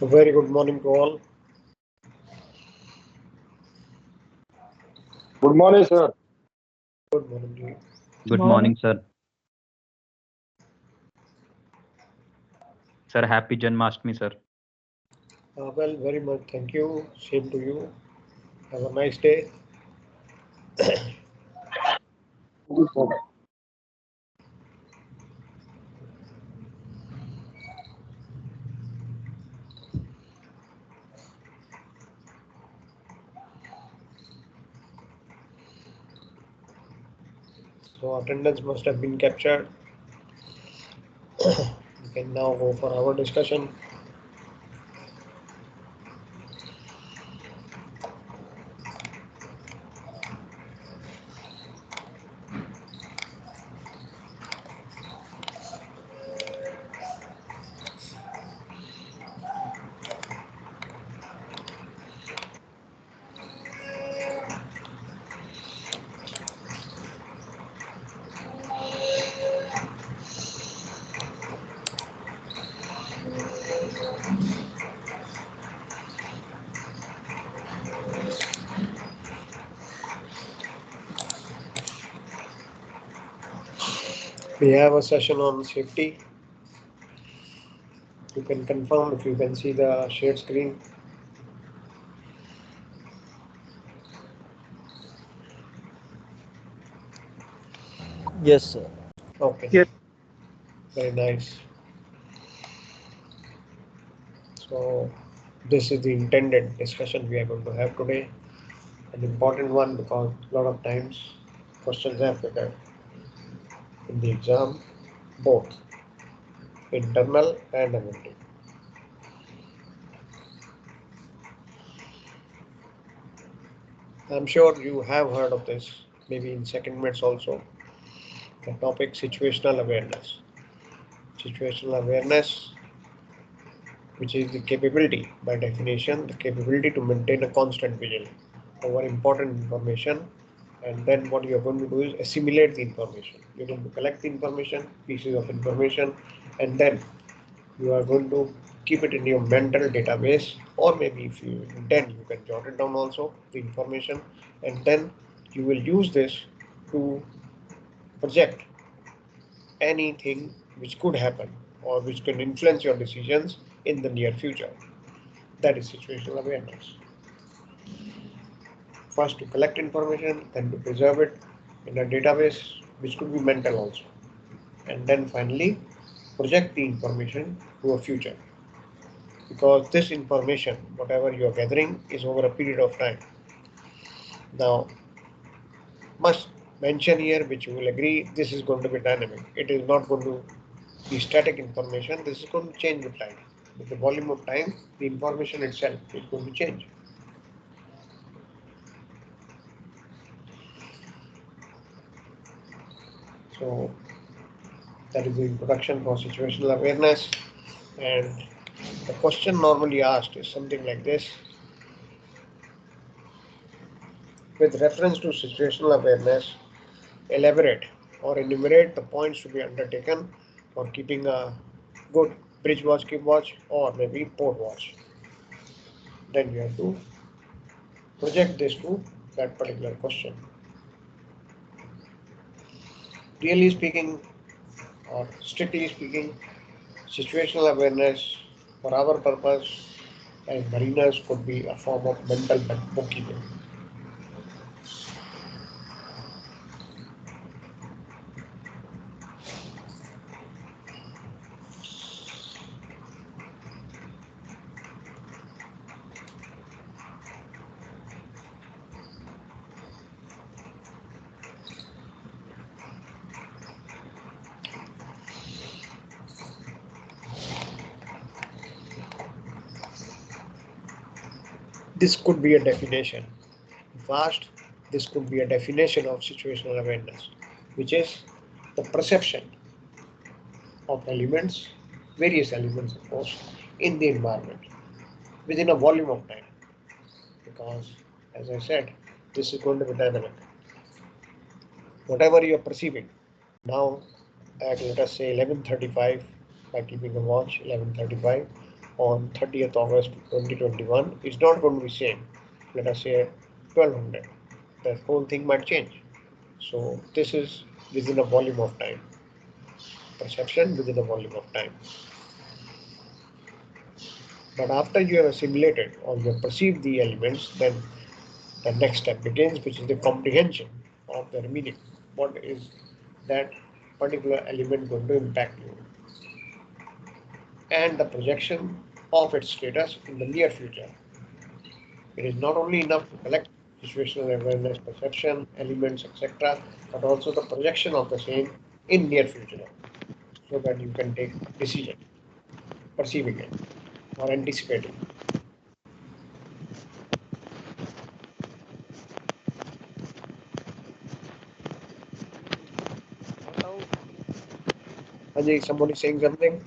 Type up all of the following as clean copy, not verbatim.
A very good morning to all. Good morning, sir. Good morning to you. Good morning, sir. Sir, happy Janmashtami, sir. Well, very much thank you. Same to you. Have a nice day. Good morning. So attendance must have been captured. We can now go for our discussion. We have a session on safety. You can confirm if you can see the shared screen. Yes, sir. Okay. Yes. Very nice. So this is the intended discussion we are going to have today. An important one because a lot of times questions have figured in the exam, both internal and MLT. I'm sure you have heard of this, maybe in second mates also. The topic situational awareness. Situational awareness, which is the capability, by definition, the capability to maintain a constant vigil over important information. And then what you're going to do is assimilate the information. You're going to collect the information, pieces of information, and then you are going to keep it in your mental database, or maybe if you intend, you can jot it down also, the information, and then you will use this to project anything which could happen or which can influence your decisions in the near future. That is situational awareness. First to collect information, then to preserve it in a database, which could be mental also, and then finally project the information to a future, because this information, whatever you are gathering, is over a period of time. Now, must mention here, which you will agree, this is going to be dynamic. It is not going to be static information. This is going to change with time. With the volume of time, the information itself is going to change. So that is the introduction for situational awareness. And the question normally asked is something like this. With reference to situational awareness, elaborate or enumerate the points to be undertaken for keeping a good bridge watch, keep watch, or maybe port watch. Then you have to project this to that particular question. Really speaking, or strictly speaking, situational awareness for our purpose as mariners could be a form of mental bookkeeping. This could be a definition. First, this could be a definition of situational awareness, which is the perception of elements, various elements, of course, in the environment within a volume of time. Because, as I said, this is going to be dynamic. Whatever you are perceiving now at, let us say, 11:35, by keeping a watch, 11:35, on 30th August 2021 is not going to be same. Let us say 1200. The whole thing might change. So this is within a volume of time. Perception within a volume of time. But after you have assimilated or you have perceived the elements, then the next step begins, which is the comprehension of their meaning. What is that particular element going to impact you? And the projection of its status in the near future. It is not only enough to collect situational awareness, perception, elements, etc., but also the projection of the same in near future, so that you can take decision, perceiving it or anticipating. Ajay, somebody saying something?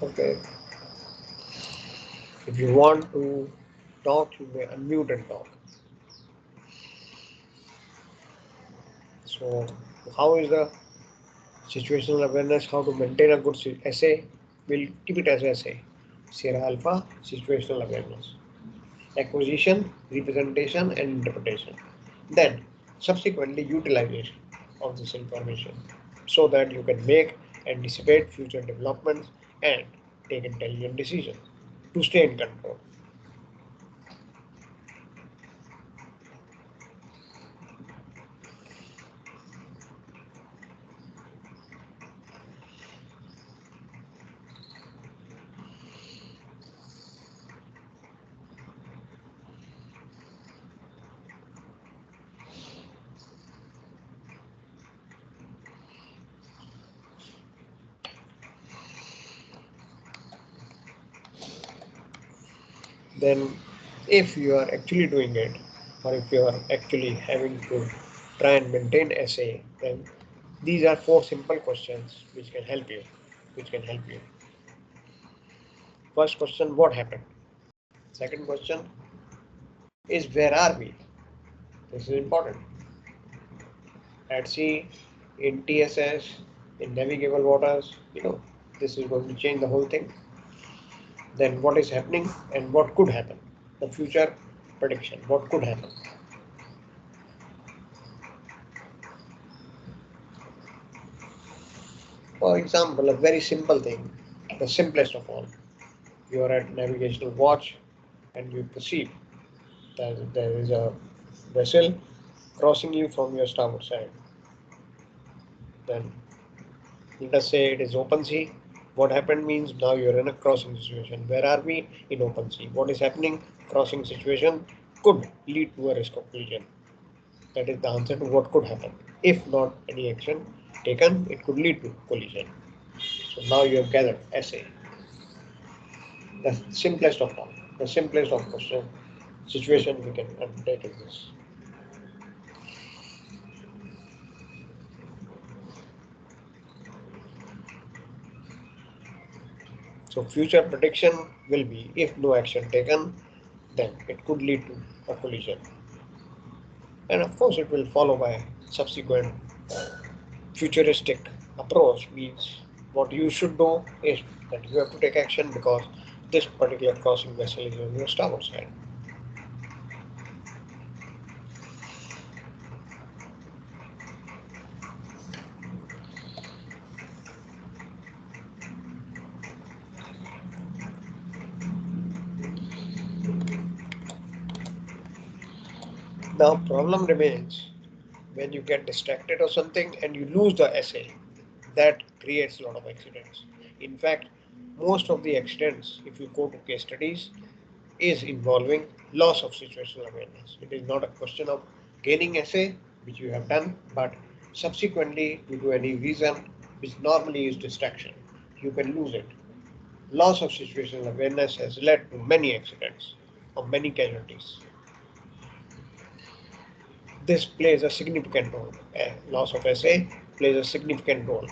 Okay. If you want to talk, you may unmute and talk. So, how is the situational awareness? How to maintain a good essay? We'll keep it as essay. Sierra Alpha, situational awareness. Acquisition, representation, and interpretation. Then, subsequently, utilization of this information so that you can make, anticipate future developments, and take intelligent decisions to stay in control. Then if you are actually doing it, or if you are actually having to try and maintain essay, then these are 4 simple questions which can help you. First question, what happened? Second question is, where are we? This is important. At sea, in TSS, in navigable waters, this is going to change the whole thing. Then what is happening and what could happen? The future prediction, what could happen? For example, a very simple thing, the simplest of all. You are at navigational watch and you perceive that there is a vessel crossing you from your starboard side. Then let us say it is open sea. What happened means now you're in a crossing situation. Where are we? In open sea. What is happening? Crossing situation could lead to a risk of collision. That is the answer to what could happen. If not any action taken, it could lead to collision. So now you have gathered essay. The simplest of all, the simplest of question situation we can undertake is this. So future prediction will be, if no action taken, then it could lead to a collision. And of course it will follow by subsequent futuristic approach, means what you should do is that you have to take action because this particular crossing vessel is on your starboard side. Now problem remains when you get distracted or something and you lose the essay. That creates a lot of accidents. In fact, most of the accidents, if you go to case studies, is involving loss of situational awareness. It is not a question of gaining essay, which you have done, but subsequently, due to any reason, which normally is distraction, you can lose it. Loss of situational awareness has led to many accidents or many casualties. This plays a significant role. Loss of essay plays a significant role.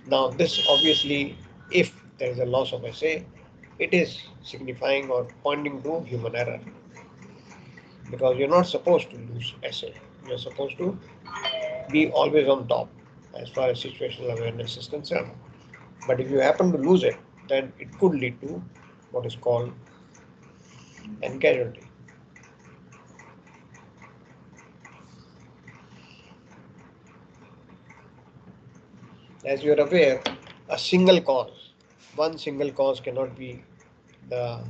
Now, this obviously, if there is a loss of SA, it is signifying or pointing to human error, because you're not supposed to lose SA. You're supposed to be always on top as far as situational awareness is concerned. But if you happen to lose it, then it could lead to what is called an casualty. As you are aware, one single cause cannot be the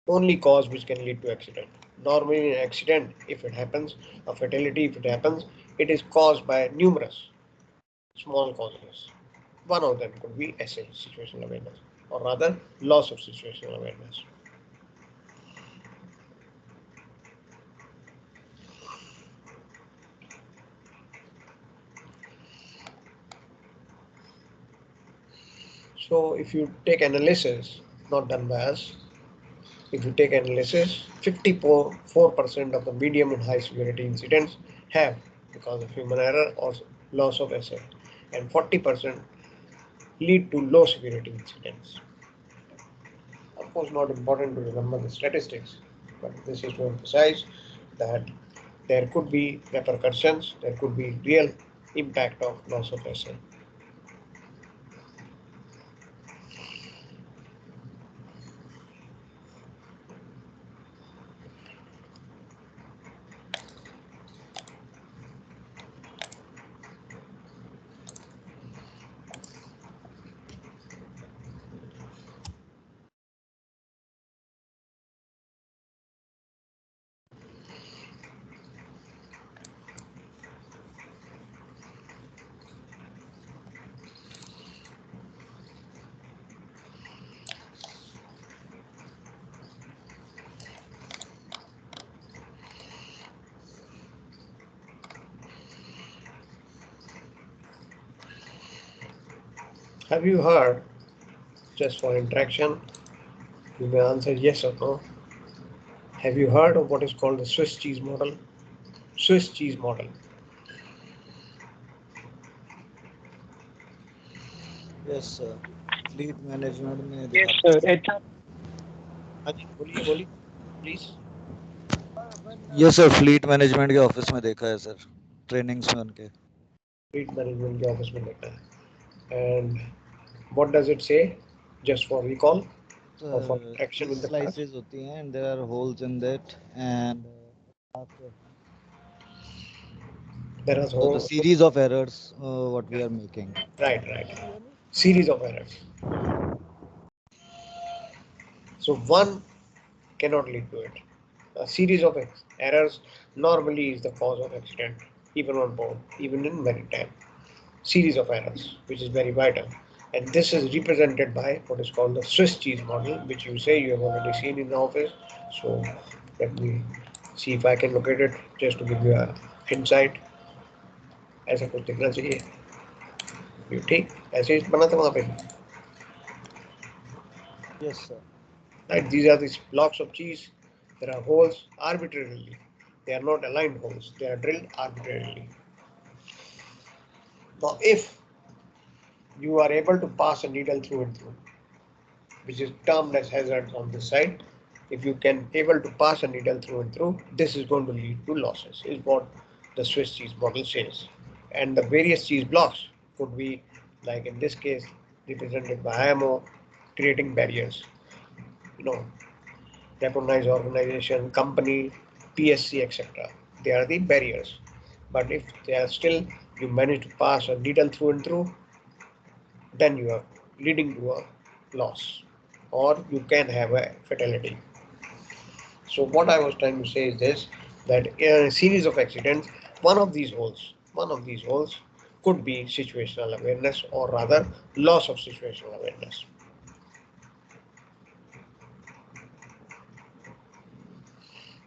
only cause which can lead to accident. Normally, an accident, if it happens, a fatality, if it happens, it is caused by numerous small causes. One of them could be SA, situational awareness, or rather, loss of situational awareness. So, if you take analysis, not done by us, if you take analysis, 54% of the medium and high severity incidents have because of human error or loss of SA, and 40% lead to low severity incidents. Of course, not important to remember the statistics, but this is to emphasize that there could be repercussions, there could be real impact of loss of SA. Have you heard, just for interaction, you may answer yes or no. Have you heard of what is called the Swiss cheese model? Swiss cheese model. Yes, sir. Fleet management में Yes, दिखाते sir. हैं. हाँ जी, बोलिए, please. Yes, sir. Fleet management के office में देखा है, sir. Trainings में उनके. Fleet management के ऑफिस में देखा है. And what does it say? Just for recall or for interaction with the class? Slices होती हैं and there are holes in that and There are so the series of errors what we are making. right. Series of errors. So one cannot lead to it. A series of errors normally is the cause of accident, even on board, even in maritime. Series of errors, which is very vital. And this is represented by what is called the Swiss cheese model, which you say you have already seen in the office. So let me see if I can locate it just to give you a insight. ऐसा कुछ दिखना चाहिए. You ठीक ऐसे बना था वहाँ पे. Yes, sir. Right, these are these blocks of cheese. There are holes arbitrarily. They are not aligned holes. They are drilled arbitrarily. Now, if you are able to pass a needle through and through, which is termed as hazards on this side, if you can able to pass a needle through and through, this is going to lead to losses, is what the Swiss cheese model says. And the various cheese blocks could be, like in this case, represented by IMO, creating barriers. Recognized organization, company, PSC, etc. They are the barriers. But if they are still, you manage to pass a needle through and through, then you are leading to a loss, or you can have a fatality. So what I was trying to say is this, that in a series of accidents, one of these holes could be situational awareness, or rather loss of situational awareness.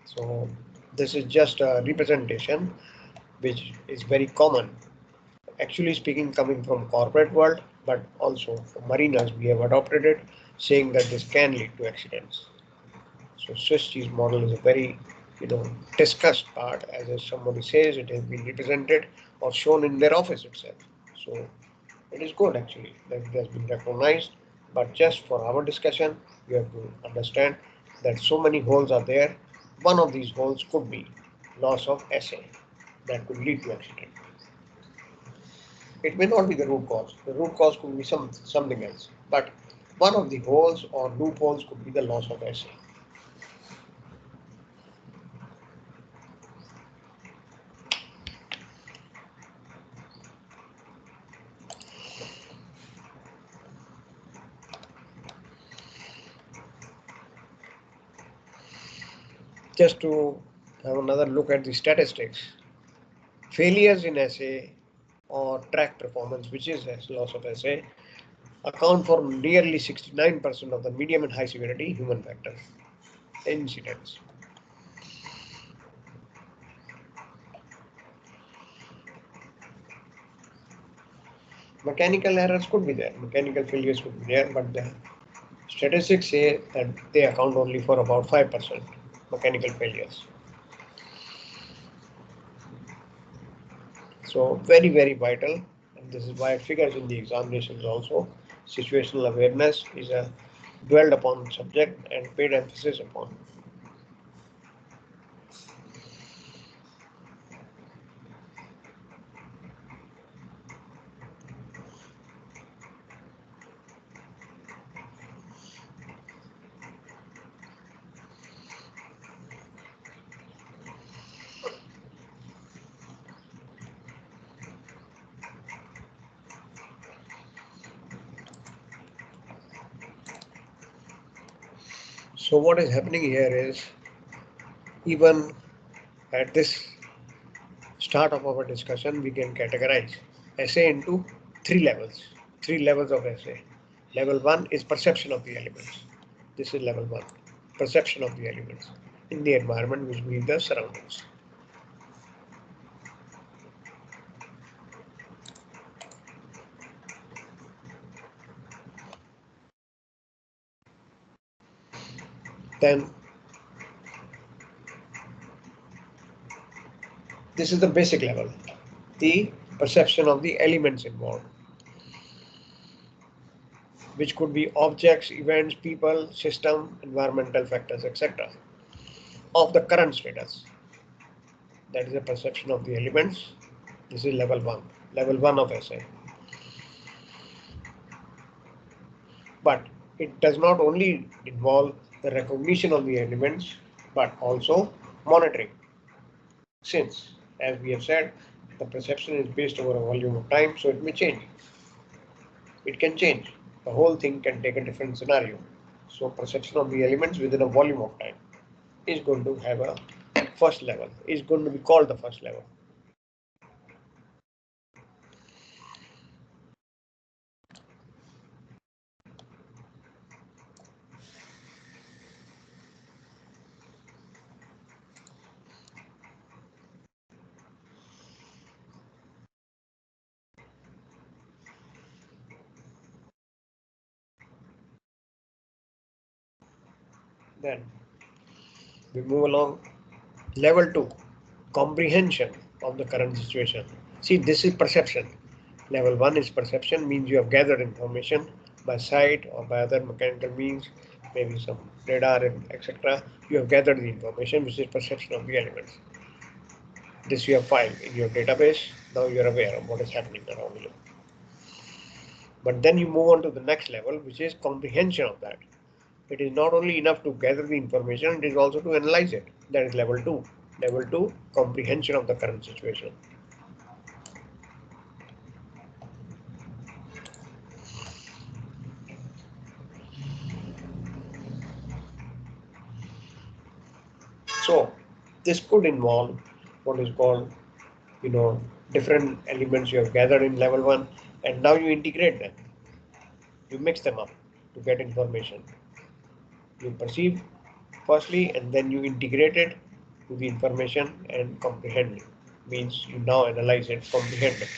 So this is just a representation which is very common, actually speaking, coming from corporate world, but also for marinas we have adopted it, saying that this can lead to accidents. So Swiss cheese model is a very discussed part, as somebody says, it has been represented or shown in their office itself. So It is good actually that it has been recognized, but just for our discussion, you have to understand that so many holes are there. One of these holes could be loss of assay that could lead to accident. It may not be the root cause. The root cause could be something else, but one of the holes or loopholes could be the loss of assay. Just to have another look at the statistics, failures in assay or track performance, which is loss of assay, account for nearly 69% of the medium and high severity human factor incidents. Mechanical errors could be there, mechanical failures could be there, but the statistics say that they account only for about 5% mechanical failures. So very, very vital, and this is why it figures in the examinations also. Situational awareness is a dwelled upon subject and paid emphasis upon. So what is happening here is, even at this start of our discussion, we can categorize essay into three levels of essay. Level 1 is perception of the elements. This is level 1, perception of the elements in the environment, which means the surroundings. Then this is the basic level, the perception of the elements involved, which could be objects, events, people, system, environmental factors, etc. of the current status. That is a perception of the elements. This is level 1 of essay. But it does not only involve the recognition of the elements, but also monitoring. Since, as we have said, the perception is based over a volume of time, so it may change. It can change. The whole thing can take a different scenario. So perception of the elements within a volume of time is going to have a first level, is going to be called the first level. Then we move along. Level 2, comprehension of the current situation. See, this is perception. Level 1 is perception, means you have gathered information by sight or by other mechanical means, maybe some radar, etc. You have gathered the information, which is perception of the elements. This you have filed in your database. Now you are aware of what is happening around you. But then you move on to the next level, which is comprehension of that. It is not only enough to gather the information, it is also to analyze it. That is level 2. Level 2, comprehension of the current situation. So this could involve what is called, different elements you have gathered in level 1, and now you integrate them. You mix them up to get information. You perceive firstly, and then you integrate it to the information and comprehend it. Means you now analyze it, comprehend it.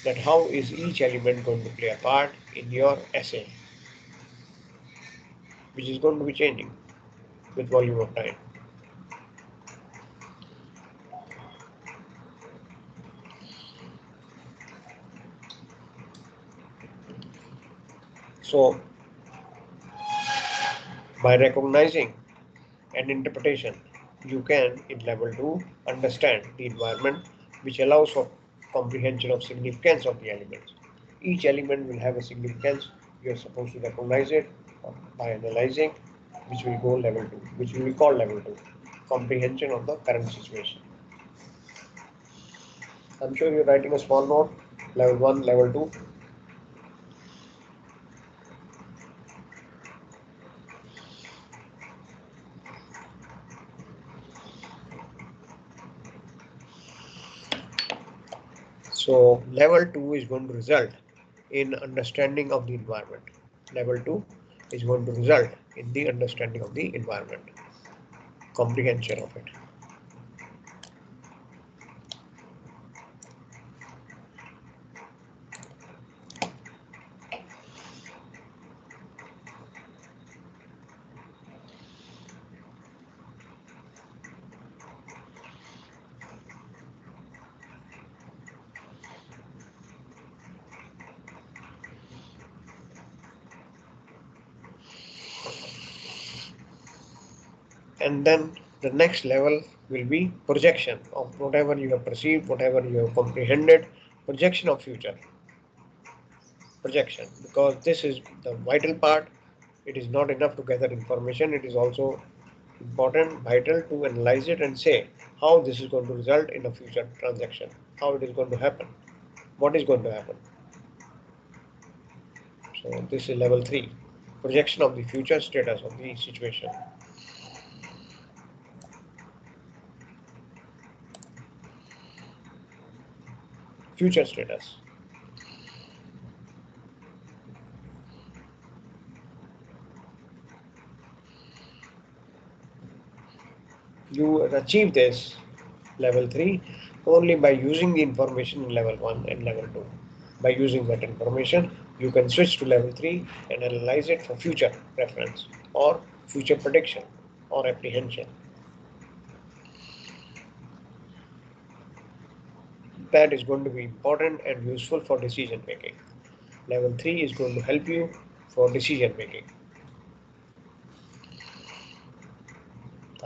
That how is each element going to play a part in your essay, which is going to be changing with volume of time. So by recognizing and interpretation, you can, in level 2, understand the environment, which allows for comprehension of significance of the elements. Each element will have a significance. You are supposed to recognize it by analyzing, which will go level 2, which we will call level 2, comprehension of the current situation. I'm sure you're writing a small note, level 1, level 2. So level 2 is going to result in understanding of the environment. Level 2 is going to result in the understanding of the environment, comprehension of it. And then the next level will be projection of whatever you have perceived, whatever you have comprehended, projection of future. Projection, because this is the vital part. It is not enough to gather information, it is also important, vital to analyze it and say how this is going to result in a future transaction, how it is going to happen, what is going to happen. So this is level 3, projection of the future status of the situation. Future status. You achieve this level 3 only by using the information in level 1 and level 2. By using that information, you can switch to level 3 and analyze it for future reference or future prediction or apprehension. That is going to be important and useful for decision making. Level 3 is going to help you for decision making.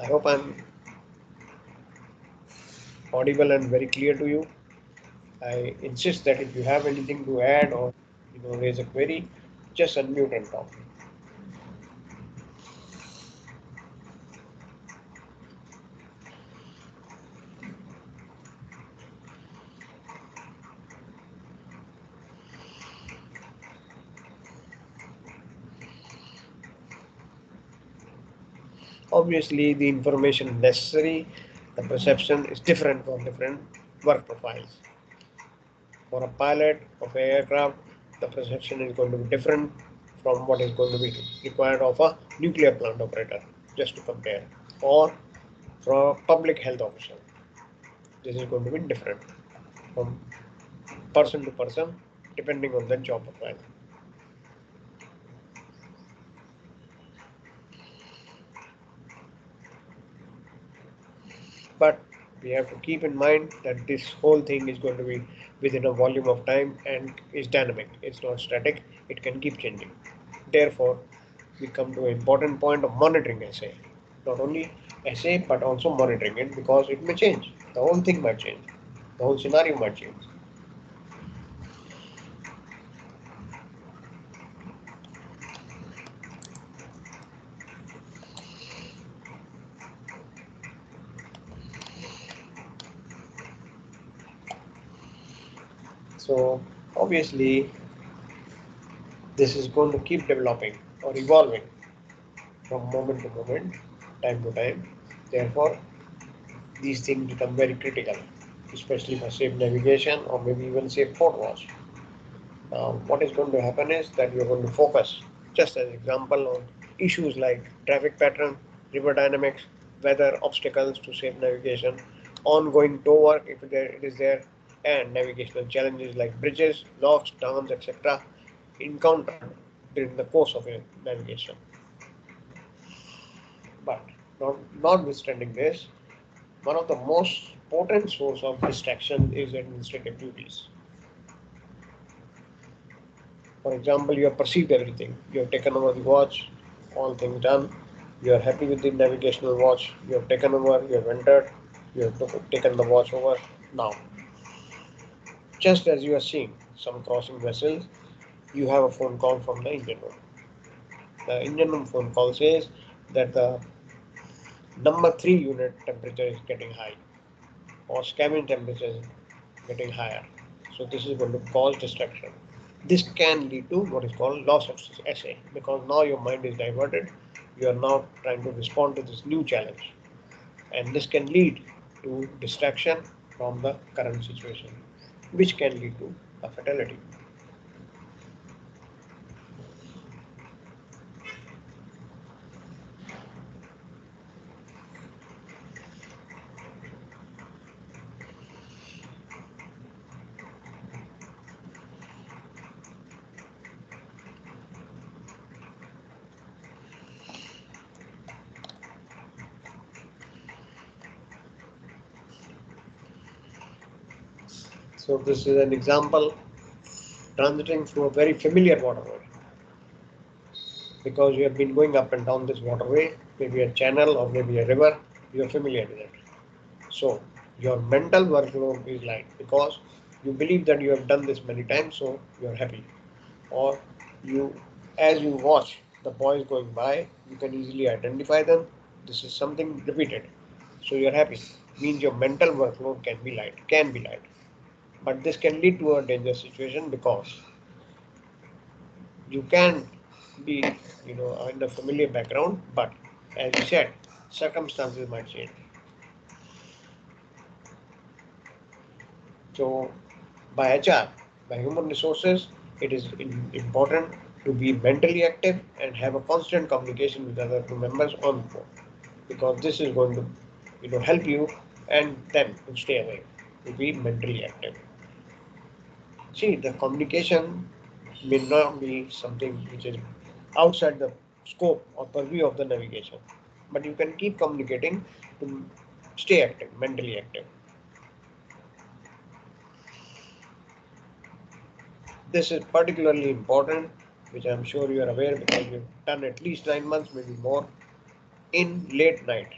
I hope I'm audible and very clear to you. I insist that if you have anything to add or raise a query, just unmute and talk. Obviously, the information necessary, the perception is different for different work profiles. For a pilot of an aircraft, the perception is going to be different from what is going to be required of a nuclear plant operator, just to compare. Or for a public health officer, this is going to be different from person to person, depending on the job profile. But we have to keep in mind that this whole thing is going to be within a volume of time and is dynamic. It's not static. It can keep changing. Therefore, we come to an important point of monitoring SA. Not only SA, but also monitoring it, because it may change. The whole thing might change. The whole scenario might change. So obviously, this is going to keep developing or evolving from moment to moment, time to time. Therefore, these things become very critical, especially for safe navigation or maybe even safe port wash. What is going to happen is that you're going to focus, just as example, on issues like traffic pattern, river dynamics, weather, obstacles to safe navigation, ongoing tow work if it is there, and navigational challenges like bridges, locks, dams, etc. encountered during the course of your navigation. But notwithstanding this, one of the most potent source of distraction is administrative duties. For example, you have perceived everything. You have taken over the watch, all things done. You are happy with the navigational watch. You have taken over, you have entered, you have taken the watch over. Now, just as you are seeing some crossing vessels, you have a phone call from the engine room. The engine room phone call says that the number 3 unit temperature is getting high or cabin temperature is getting higher. So this is going to cause distraction. This can lead to what is called loss of essay because now your mind is diverted. You are now trying to respond to this new challenge, and this can lead to distraction from the current situation, which can lead to a fatality. So this is an example transiting through a very familiar waterway because you have been going up and down this waterway, maybe a channel or maybe a river, you are familiar with it. So your mental workload is light because you believe that you have done this many times, so you are happy. Or you, as you watch the boys going by, you can easily identify them. This is something repeated, so you are happy. Means your mental workload can be light, but this can lead to a dangerous situation because you can be, in a familiar background, but as you said, circumstances might change. So by HR, by human resources, it is important to be mentally active and have a constant communication with other crew members on board because this is going to help you and them to stay awake, to be mentally active. See, the communication may not be something which is outside the scope or purview of the navigation, but you can keep communicating to stay active, mentally active. This is particularly important, which I'm sure you are aware because you've done at least 9 months, maybe more, in late night,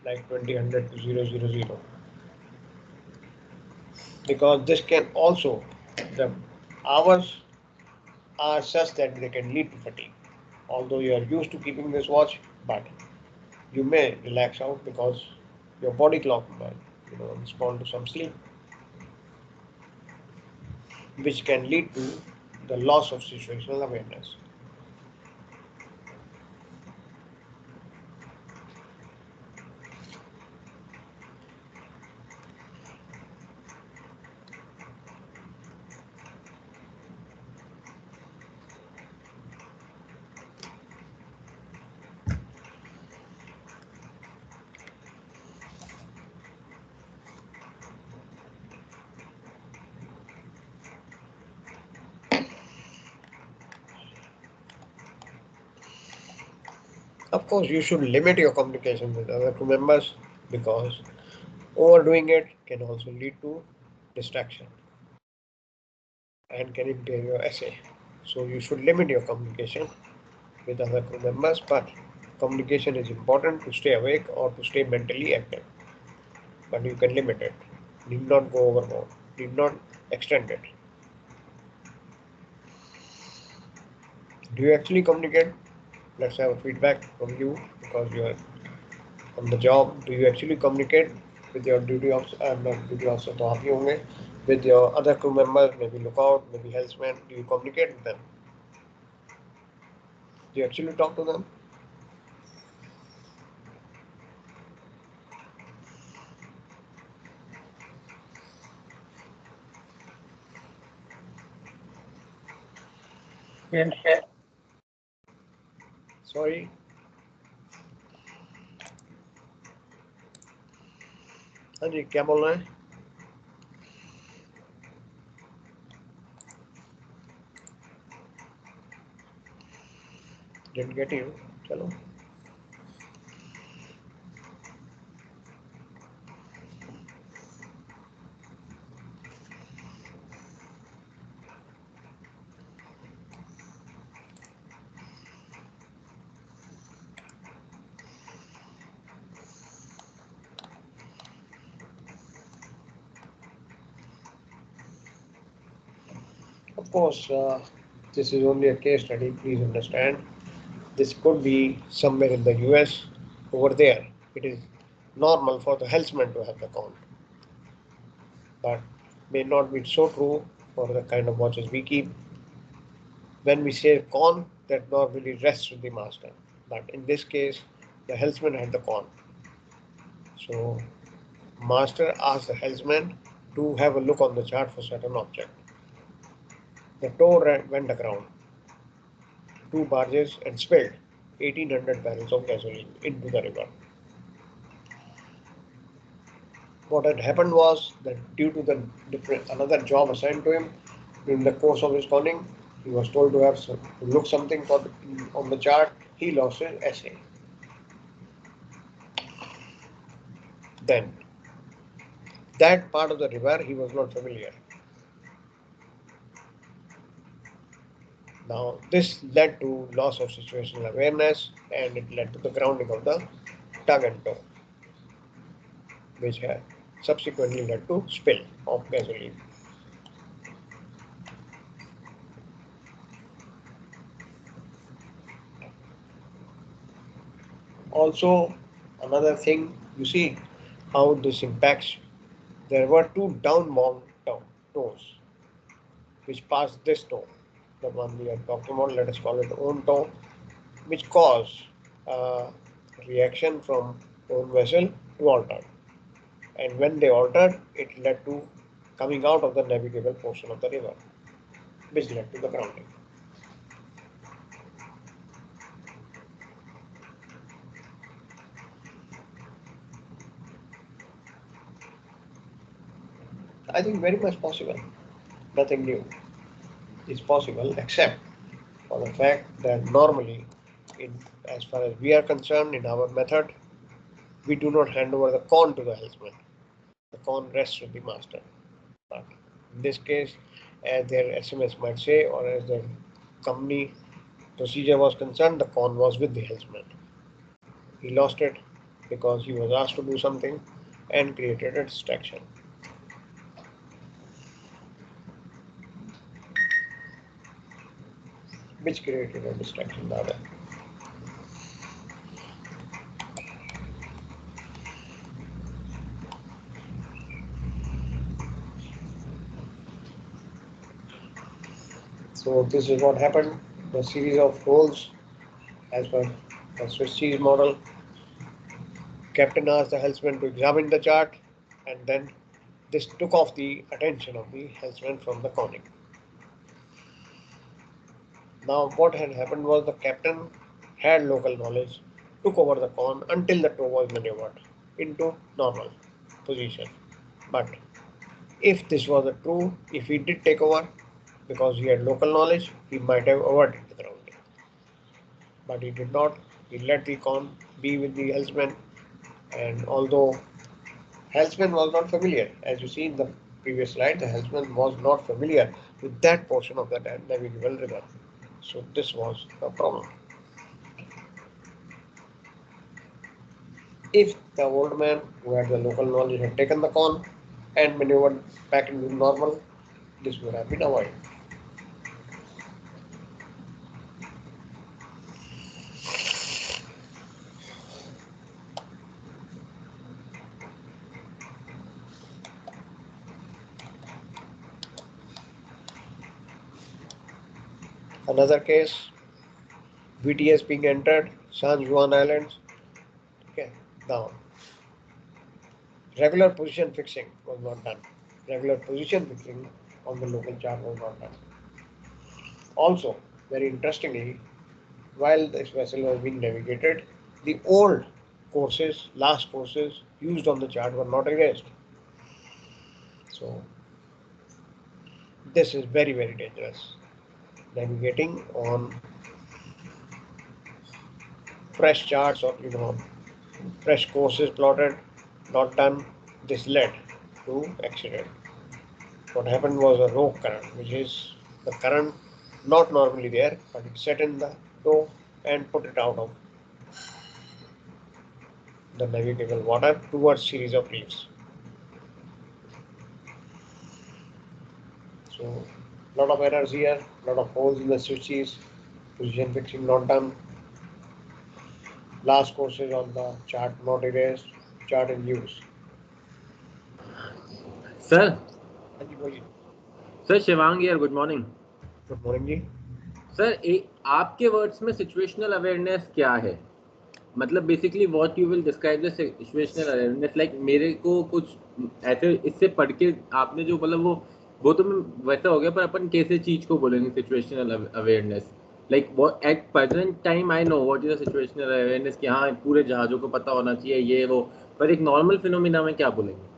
like 2000 to 000. Because this can also, the hours are such that they can lead to fatigue. Although you are used to keeping this watch, but you may relax out because your body clock might, respond to some sleep, which can lead to the loss of situational awareness. Of course, you should limit your communication with other crew members because overdoing it can also lead to distraction and can impair your essay. So you should limit your communication with other crew members, but communication is important to stay awake or to stay mentally active. But you can limit it. Need not go overboard. Need not extend it. Do you actually communicate? Let's have a feedback from you because you are on the job. Do you actually communicate with your duty officer? Not duty officer, तो आप ही होंगे. With your other crew members, maybe lookout, maybe helmsman. Do you communicate with them? Do you actually talk to them? Yes. Sorry. हाँ जी क्या बोल रहे हैं? Didn't get you. चलो. Of course, this is only a case study. Please understand, this could be somewhere in the US. Over there, it is normal for the helmsman to have the con, but may not be so true for the kind of watches we keep. When we say con, that normally rests with the master, but in this case, the helmsman had the con. So, master asked the helmsman to have a look on the chart for certain object. The tow went aground, two barges, and spilled 1800 barrels of gasoline into the river. What had happened was that due to the another job assigned to him during the course of his conning, he was told to have to look something for on the chart. He lost his essay. Then that part of the river he was not familiar. Now this led to loss of situational awareness and it led to the grounding of the tug and tow, which had subsequently led to spill of gasoline. Also, another thing, you see how this impacts. There were two downbound toes which passed this toe, the one we are talking about, let us call it own toe, which caused a reaction from own vessel to alter. And when they altered, it led to coming out of the navigable portion of the river, which led to the grounding. I think very much possible. Nothing new is possible except for the fact that normally, as far as we are concerned, in our method, we do not hand over the con to the helmsman. The con rests with the master. But in this case, as their SMS might say, or as the company procedure was concerned, the con was with the helmsman. He lost it because he was asked to do something and created a distraction. Which created a distraction rather. So this is what happened. The series of holes as per the Swiss cheese model. Captain asked the helmsman to examine the chart, and then this took off the attention of the helmsman from the conning. Now what had happened was the captain had local knowledge, took over the con until the tow was maneuvered into normal position. But if this was true, if he did take over because he had local knowledge, he might have avoided the grounding. But he did not. He let the con be with the helmsman, and although helmsman was not familiar, as you see in the previous slide, the helmsman was not familiar with that portion of the navigable river. So this was a problem. If the old man who had the local knowledge had taken the con and maneuvered back into normal, this would have been avoided. Another case, VTS being entered, San Juan Islands. Okay, now regular position fixing was not done. Regular position fixing on the local chart was not done. Also, very interestingly, while this vessel was being navigated, the old courses, last courses used on the chart were not erased. So this is very, very dangerous. Navigating on fresh charts or fresh courses plotted, not done, this led to accident. What happened was a rogue current, which is the current not normally there, but it set in the tow and put it out of the navigable water towards series of reefs. So Lot of errors here, lot of holes in the switches, position fixing not done. Last courses on the chart not erased, chart in use. Sir हाँ जी बोलिए. Sir Shivang यार good morning good morning जी. Sir आपके words में situational awareness क्या है मतलब basically what you will describe the situational awareness like मेरे को कुछ ऐसे इससे पढ़ के आपने जो मतलब वो तो मैं वैसा हो गया पर अपन कैसे चीज को बोलेंगे situational awareness like what at present time I know what is the situational awareness कि हाँ पूरे जहाजों को पता होना चाहिए ये वो पर एक नॉर्मल फिनोमिना में क्या बोलेंगे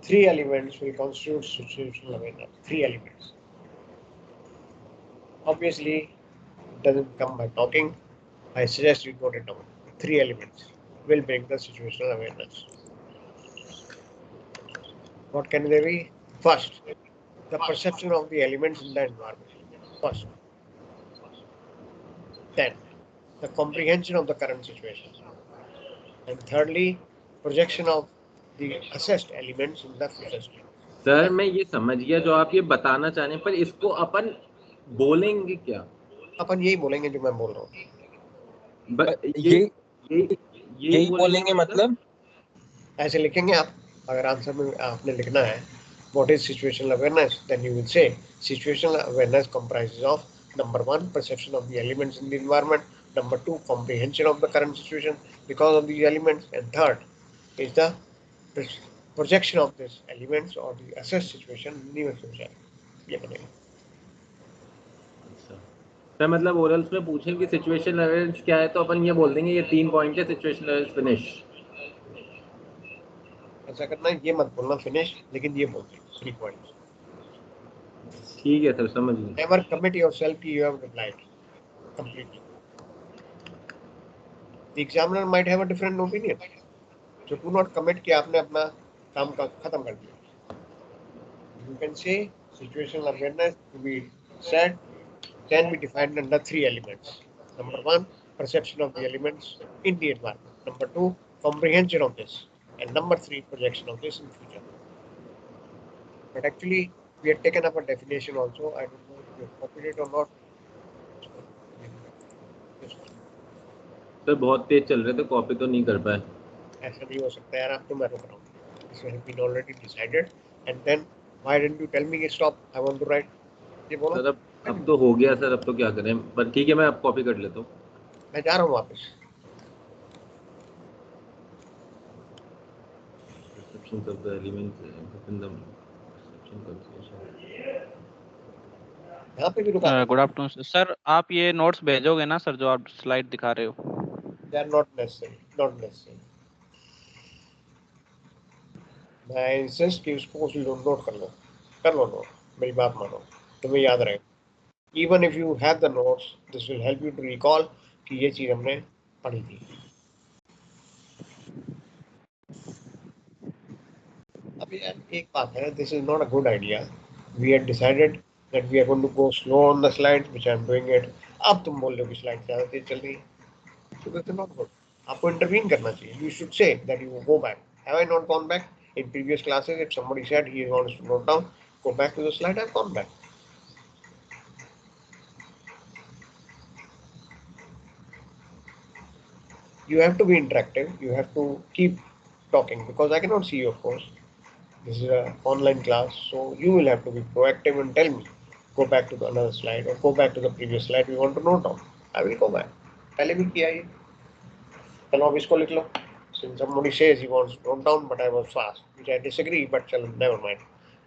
Three elements will constitute situational awareness. Three elements. Obviously, it doesn't come by talking. I suggest you note it down. Three elements will bring the situational awareness. What can they be? First, the perception of the elements in the environment. First. Then, the comprehension of the current situation. And thirdly, projection of the assessed elements in the future state. Sir मैं ये समझ गया जो आप ये बताना चाह रहे हैं पर इसको अपन बोलेंगे क्या अपन यही बोलेंगे जो मैं बोल रहा हूँ. यही बोलेंगे मतलब ऐसे लिखेंगे आप. अगर आंसर में आपने लिखना है what is situational awareness, then you will say situational awareness comprises of number one, perception of the elements in the environment, number two, comprehension of the current situation because of these elements, and third is the projection of these elements or the assessed situation in the future. ये बनेगा. Sir मतलब orals में पूछें कि situational awareness क्या है तो अपन ये बोल देंगे ये 3 पॉइंट है सिचुएशनल अवेयरनेस फिनिश ऐसा करना है, ये मत बोलना फिनिश, लेकिन ये बोल दो 3 points. ठीक है सर समझ गए Never commit yourself कि you have replied completely. The examiner might have a different opinion. So do not commit कि आपने अपना काम का खत्म कर दिया. You can say situational awareness to be said can be defined under 3 elements. Number one, perception of the elements in the environment. Number two, comprehension of this. And number three, projection of this in future. But actually, we have taken up a definition also. I don't know if you have copied it or not. Sir बहुत तेज चल रहे थे copy तो नहीं कर पाए ऐसा नहीं हो सकता यार, आप तो मैं रोक रहा हूँ. This has been already decided. And then why didn't you tell me stop? I want to write. ये बोलो. सर अब तो हो गया सर अब तो क्या करें पर ठीक है मैं अब कॉपी कर लेता हूँ मैं जा रहा हूँ वापस. perceptions of the elements within the perception consideration यहाँ पे भी रुका. गुड आफ्टरनून सर आप ये नोट्स भेजोगे ना सर जो आप स्लाइड दिखा रहे हो They are not necessary. Not necessary. मैं इंसिस्ट कि उसको उस नोट कर लो नोट. मेरी बात मानो, तुम्हें याद रहे. Even if you have the notes, this will help you to recall कि ये चीज हमने पढ़ी थी. अब यार एक बात है, this is not a good idea. We had decided that we are going to go slow on the slides, which I am doing it. अब तुम बोल रहे हो कि स्लाइड ज्यादा तेज चल रही है. So that's not good. आपको intervene करना चाहिए. You should say that you will go back. Have I not gone back? In previous classes, if somebody said he wants to note down, go back to the slide, I've gone back. You have to be interactive. You have to keep talking because I cannot see you, of course. This is an online class, so you will have to be proactive and tell me, go back to the another slide or go back to the previous slide we want to note down. I will go back. पहले भी किया ये. चलो अब इसको लिख लो. Since somebody says he wants to note down, but I was fast, which I disagree, but चलो never mind.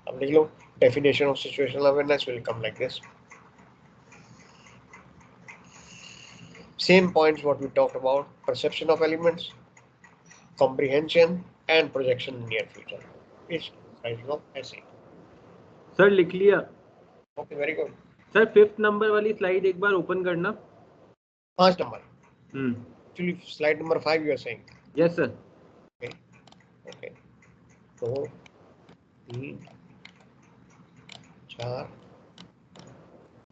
अब लिख लो. Definition of situational awareness will come like this. Same points what we talked about: perception of elements, comprehension, and projection in near future. Is sizing of essay. Sir लिख लिया Okay, very good. Sir 5th number वाली slide एक बार open करना 5 number. Actually, slide number 5 you are saying. Yes sir Okay. 2, 3, 4,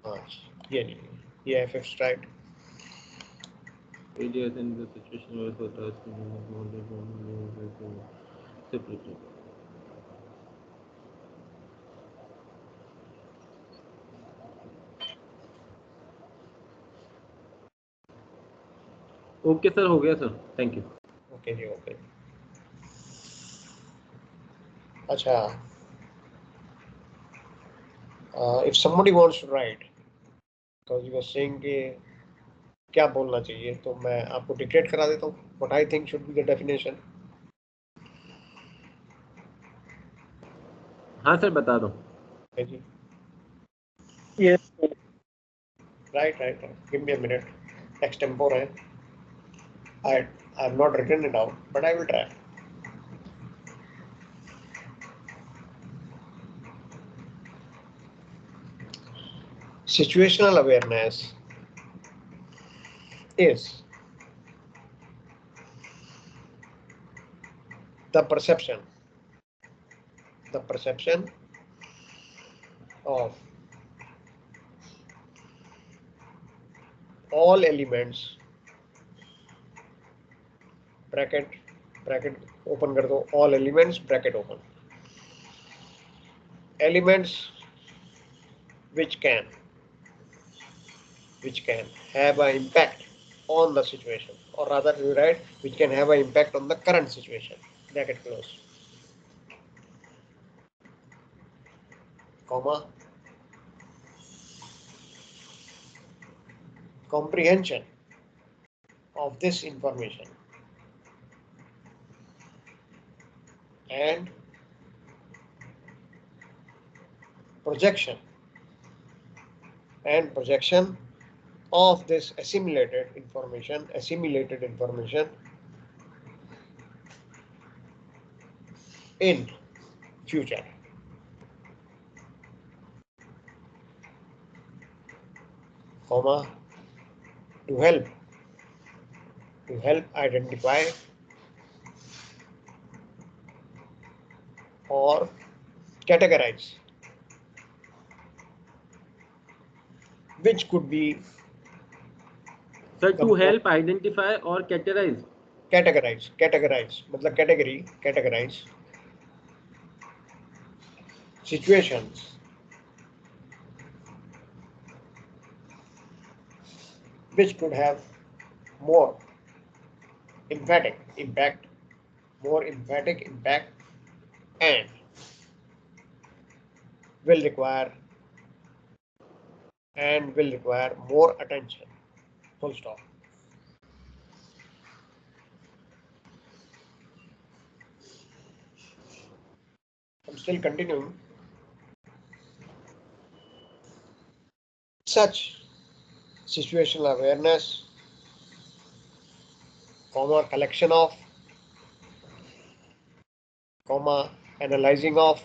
5. ये नहीं, ये FF slide. areas in the situation where the task is separately okay sir, हो गया sir, thank you. Okay ji, okay. अच्छा, if somebody wants to write, because you were saying कि क्या बोलना चाहिए, तो मैं आपको डिक्टेट करा देता हूँ what I think should be the definition. हाँ सर, बता दो। Okay ji, Yes. right. Give me a minute. Extempore है. I have not written it out, but I will try. Situational awareness is the perception of all elements, bracket open कर दो, all elements bracket open, elements which can have an impact on the situation, or rather you write which can have an impact on the current situation, bracket close, comma, comprehension of this information and projection of this assimilated information in future, comma, to help identify or categorize, which could be sir, to help identify और categorize. categorize मतलब categorize situations which could have more emphatic impact and will require more attention, full stop. I'm still continuing. Such situational awareness, comma, collection of, comma, analyzing of,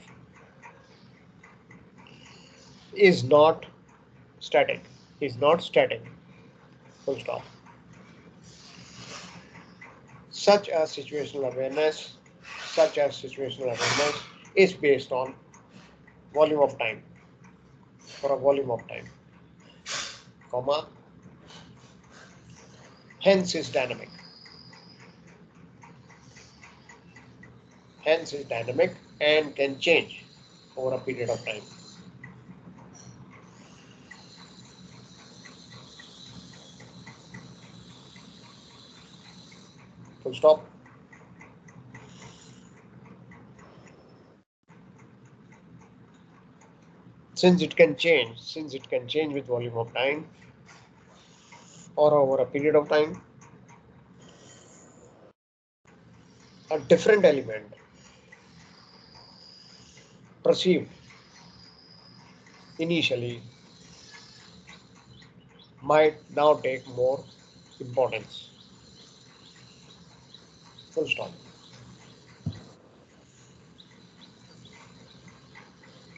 is not static, full stop. Such a situational awareness is based on volume of time, for a volume of time, comma, hence is dynamic and can change over a period of time. Full stop. Since it can change with volume of time or over a period of time, a different element perceived initially might now take more importance. Full stop.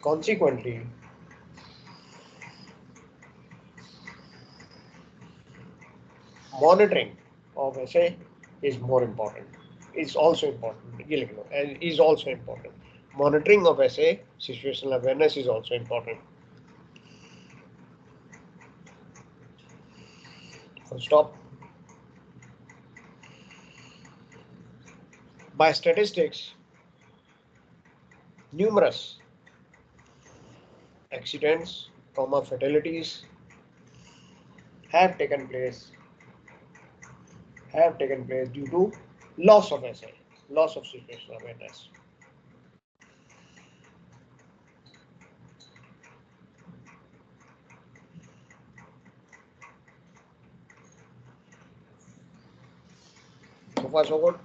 Consequently, monitoring of SA is more important. Is also important. And is also important. Monitoring of SA, situational awareness, is also important. Full stop. By statistics, numerous accidents, fatalities have taken place have taken place due to loss of SA, loss of situational awareness. So far so good.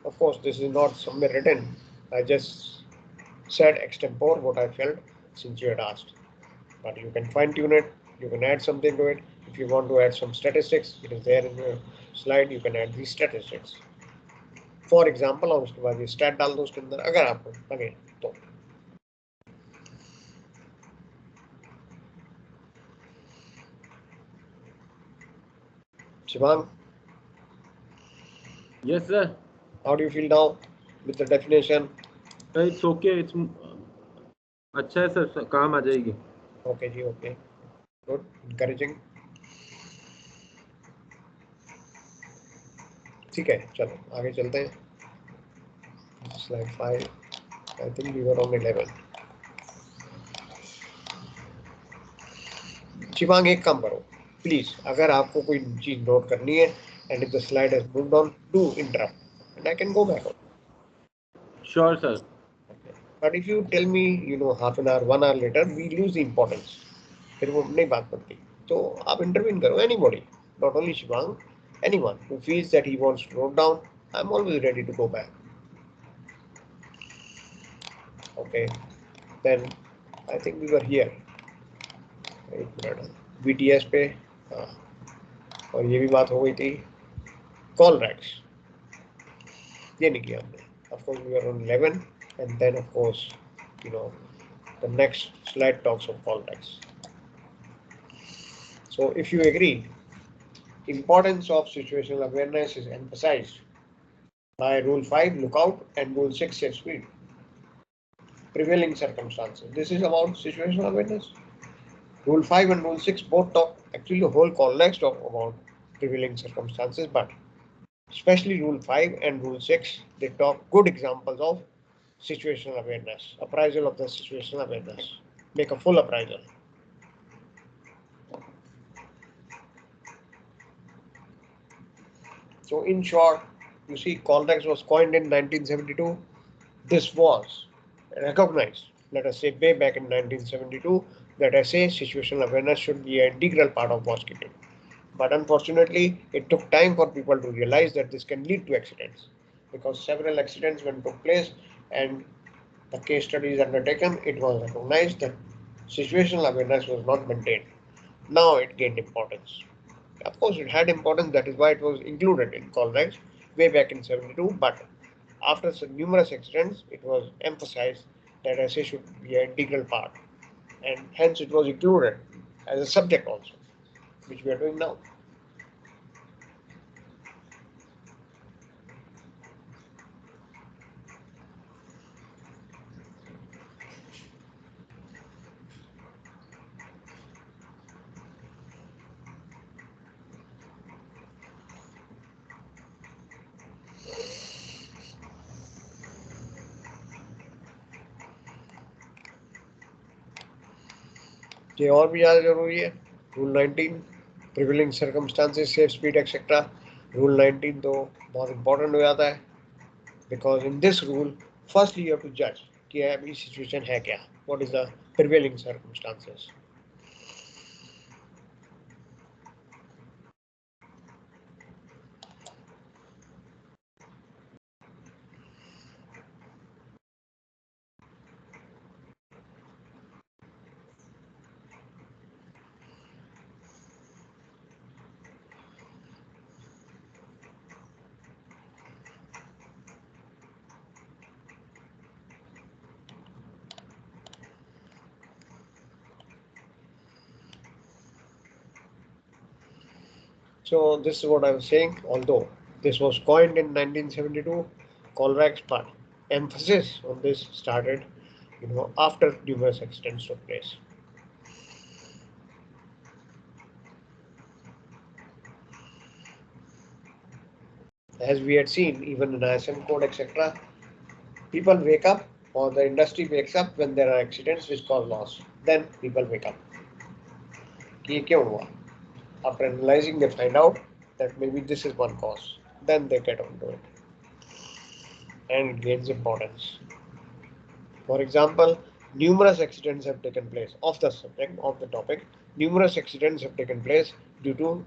Of course, this is not somewhere written. I just said extempore what I felt since you had asked. But you can fine tune it. You can add something to it. If you want to add some statistics, it is there in your slide. You can add these statistics. For example और उसके बाद ये stat डाल दो उसके अंदर अगर आपको लगे तो. Shivang, Yes, sir. how do you feel now with the definition? It's okay. It's अच्छा है सर, काम आ जाएगी. Okay जी, okay, good, encouraging. ठीक है, चलो आगे चलते हैं. Slide 5. I think we were on 11. Shivang एक काम करो प्लीज, अगर आपको कोई चीज नोट करनी है and if the slide has moved on, do interrupt and I can go back on. Sure, sir. But if you tell me, half an hour, 1 hour later, we lose the importance. फिर वो नहीं बात पड़ती. तो आप intervene करो, anybody, not only Shivang, anyone who feels that he wants to note down, I'm always ready to go back. Okay, then I think we were here. एक minute, BTS पे हाँ, और ये भी बात हो गई थी. Call racks, ये नहीं किया हमने. Of course we were on 11 and then of course the next slide talks of call racks. So if you agree, importance of situational awareness is emphasized by Rule 5 lookout and Rule 6 safe speed. Prevailing circumstances, this is about situational awareness. Rule 5 and Rule 6 both talk, actually the whole call racks talk about prevailing circumstances, but especially Rule 5 and Rule 6, they talk good examples of situational awareness, appraisal of the situational awareness, make a full appraisal. So in short, you see, Colrex was coined in 1972. This was recognized, let us say way back in 1972, that SA situational awareness should be an integral part of watchkeeping. But unfortunately, it took time for people to realize that this can lead to accidents, because several accidents when took place and the case studies undertaken, it was recognized that situational awareness was not maintained. Now it gained importance. Of course, it had importance, that is why it was included in Colrex way back in 72, but after numerous accidents, it was emphasized that SA should be an integral part, and hence it was included as a subject also, which we are doing now. ये और भी ज़्यादा जरूरी है. Rule 19 prevailing circumstances safe speed etcetera. Rule 19 तो बहुत important हो जाता है, because in this rule firstly you have to जज कि अभी सिचुएशन है क्या, what is the prevailing circumstances. So this is what I was saying. Although this was coined in 1972, Colrex, but emphasis on this started, after numerous accidents took place. As we had seen, even in ISM code, etc., people wake up, or the industry wakes up when there are accidents which cause loss. Then people wake up. ये क्यों हुआ? After analyzing, they find out that maybe this is one cause. Then they get onto it, and it gains importance. For example, numerous accidents have taken place of the subject of the topic. Numerous accidents have taken place due to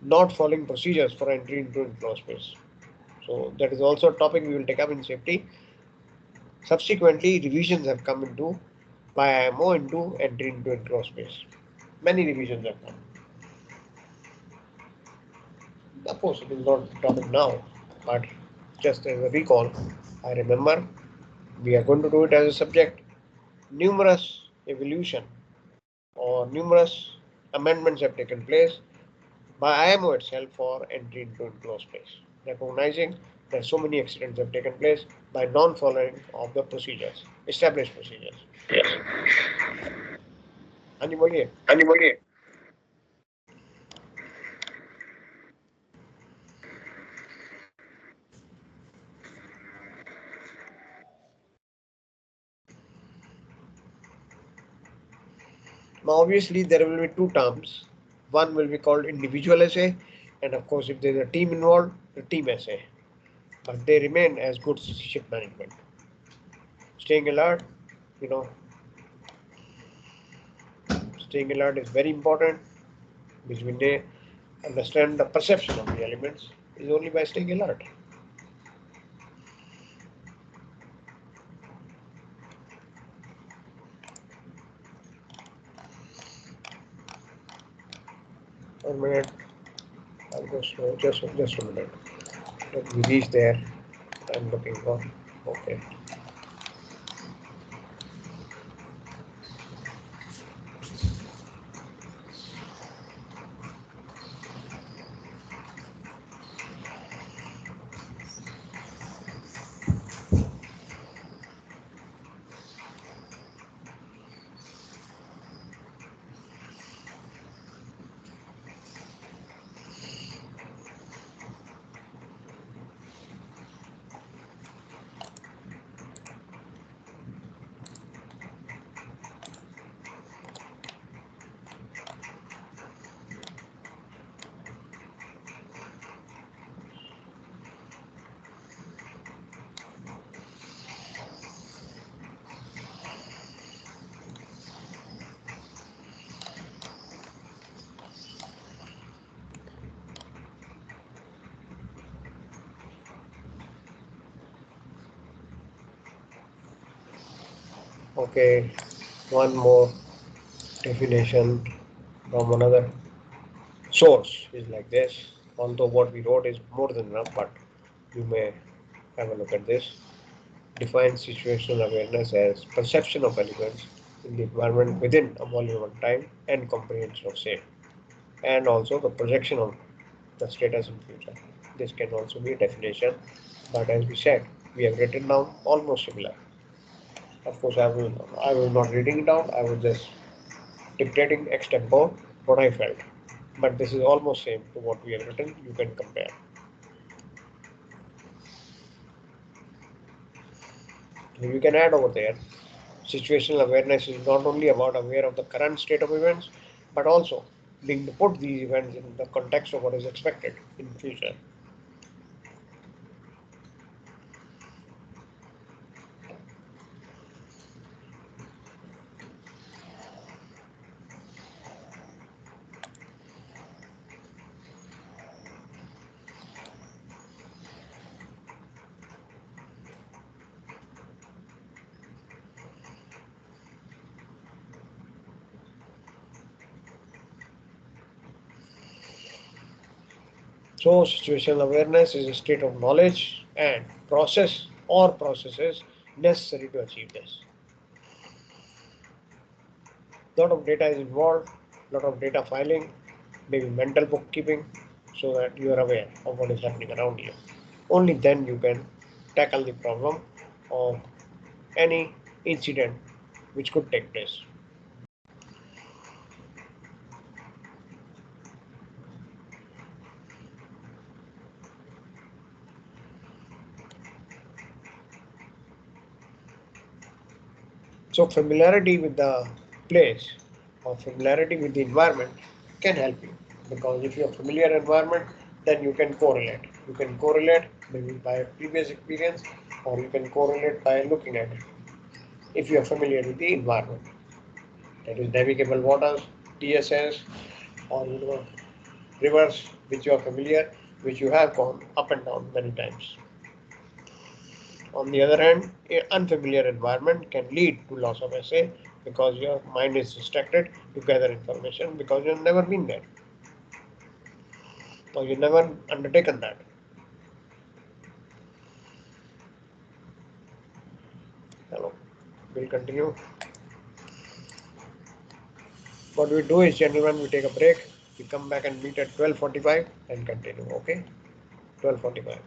not following procedures for entry into enclosed space. So that is also a topic we will take up in safety. Subsequently, revisions have come into by IMO into entry into enclosed space. Many revisions have come. Of course, it is not the topic now, but just as a recall, I remember we are going to do it as a subject. Numerous evolution or numerous amendments have taken place by IMO itself for entry into enclosed space, recognizing that so many accidents have taken place by non-following of the procedures, established procedures. हाँ जी बोलिए Now, obviously, there will be two terms. One will be called individual essay, and of course, if there's a team involved, the team essay. But they remain as good ship management. Staying alert, you know, staying alert is very important, which we may understand the perception of the elements is only by staying alert. One minute, I'll go slow, just a minute. Let me reach there. I'm looking for, okay. Okay, one more definition from another source is like this. Although what we wrote is more than enough, but you may have a look at this. Define situational awareness as perception of elements in the environment within a volume of time and comprehension of state, and also the projection of the status in future. This can also be a definition, but as we said, we have written down almost similar. Of course, I will not reading it out. I will just dictating extempo what I felt. But this is almost same to what we have written. You can compare. You can add over there. Situational awareness is not only about aware of the current state of events, but also being to put these events in the context of what is expected in future. So situational awareness is a state of knowledge and process or processes necessary to achieve this. Lot of data is involved, lot of data filing, maybe mental bookkeeping, so that you are aware of what is happening around you. Only then you can tackle the problem of any incident which could take place. So familiarity with the place or familiarity with the environment can help you. because if you have familiar environment, then you can correlate. You can correlate maybe by previous experience, or you can correlate by looking at it. If you are familiar with the environment, that is navigable waters, TSS, or rivers which you are familiar, which you have gone up and down many times. On the other hand, an unfamiliar environment can lead to loss of essay because your mind is distracted to gather information because you've never been there or you've never undertaken that. Hello, we'll continue. What we do is, gentlemen, we take a break. We come back and meet at 12:45 and continue. Okay, 12:45.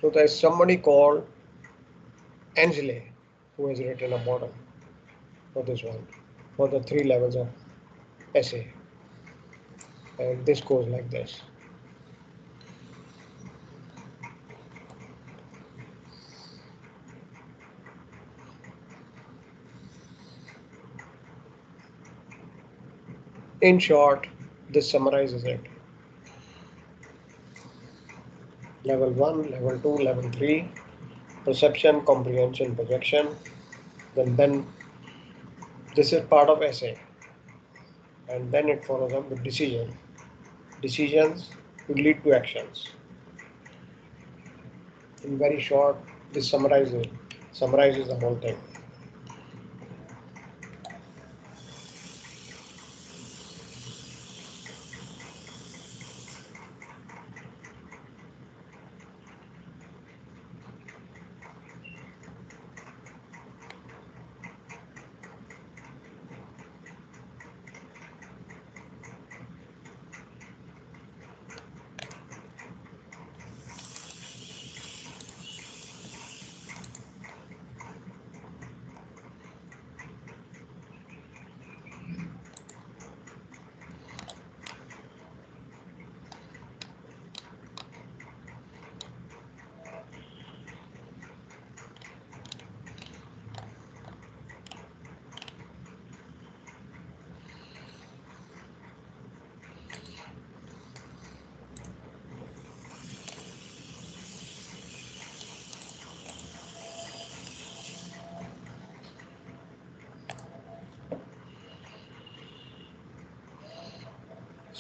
So there's somebody called Angela who has written a model for this one, for the 3 levels of essay. And this goes like this. In short, this summarizes it. Level 1, level 2, level 3, perception, comprehension, projection. Then this is part of essay. And then it follows up with decision. Decisions will lead to actions. In very short, this summarizes the whole thing.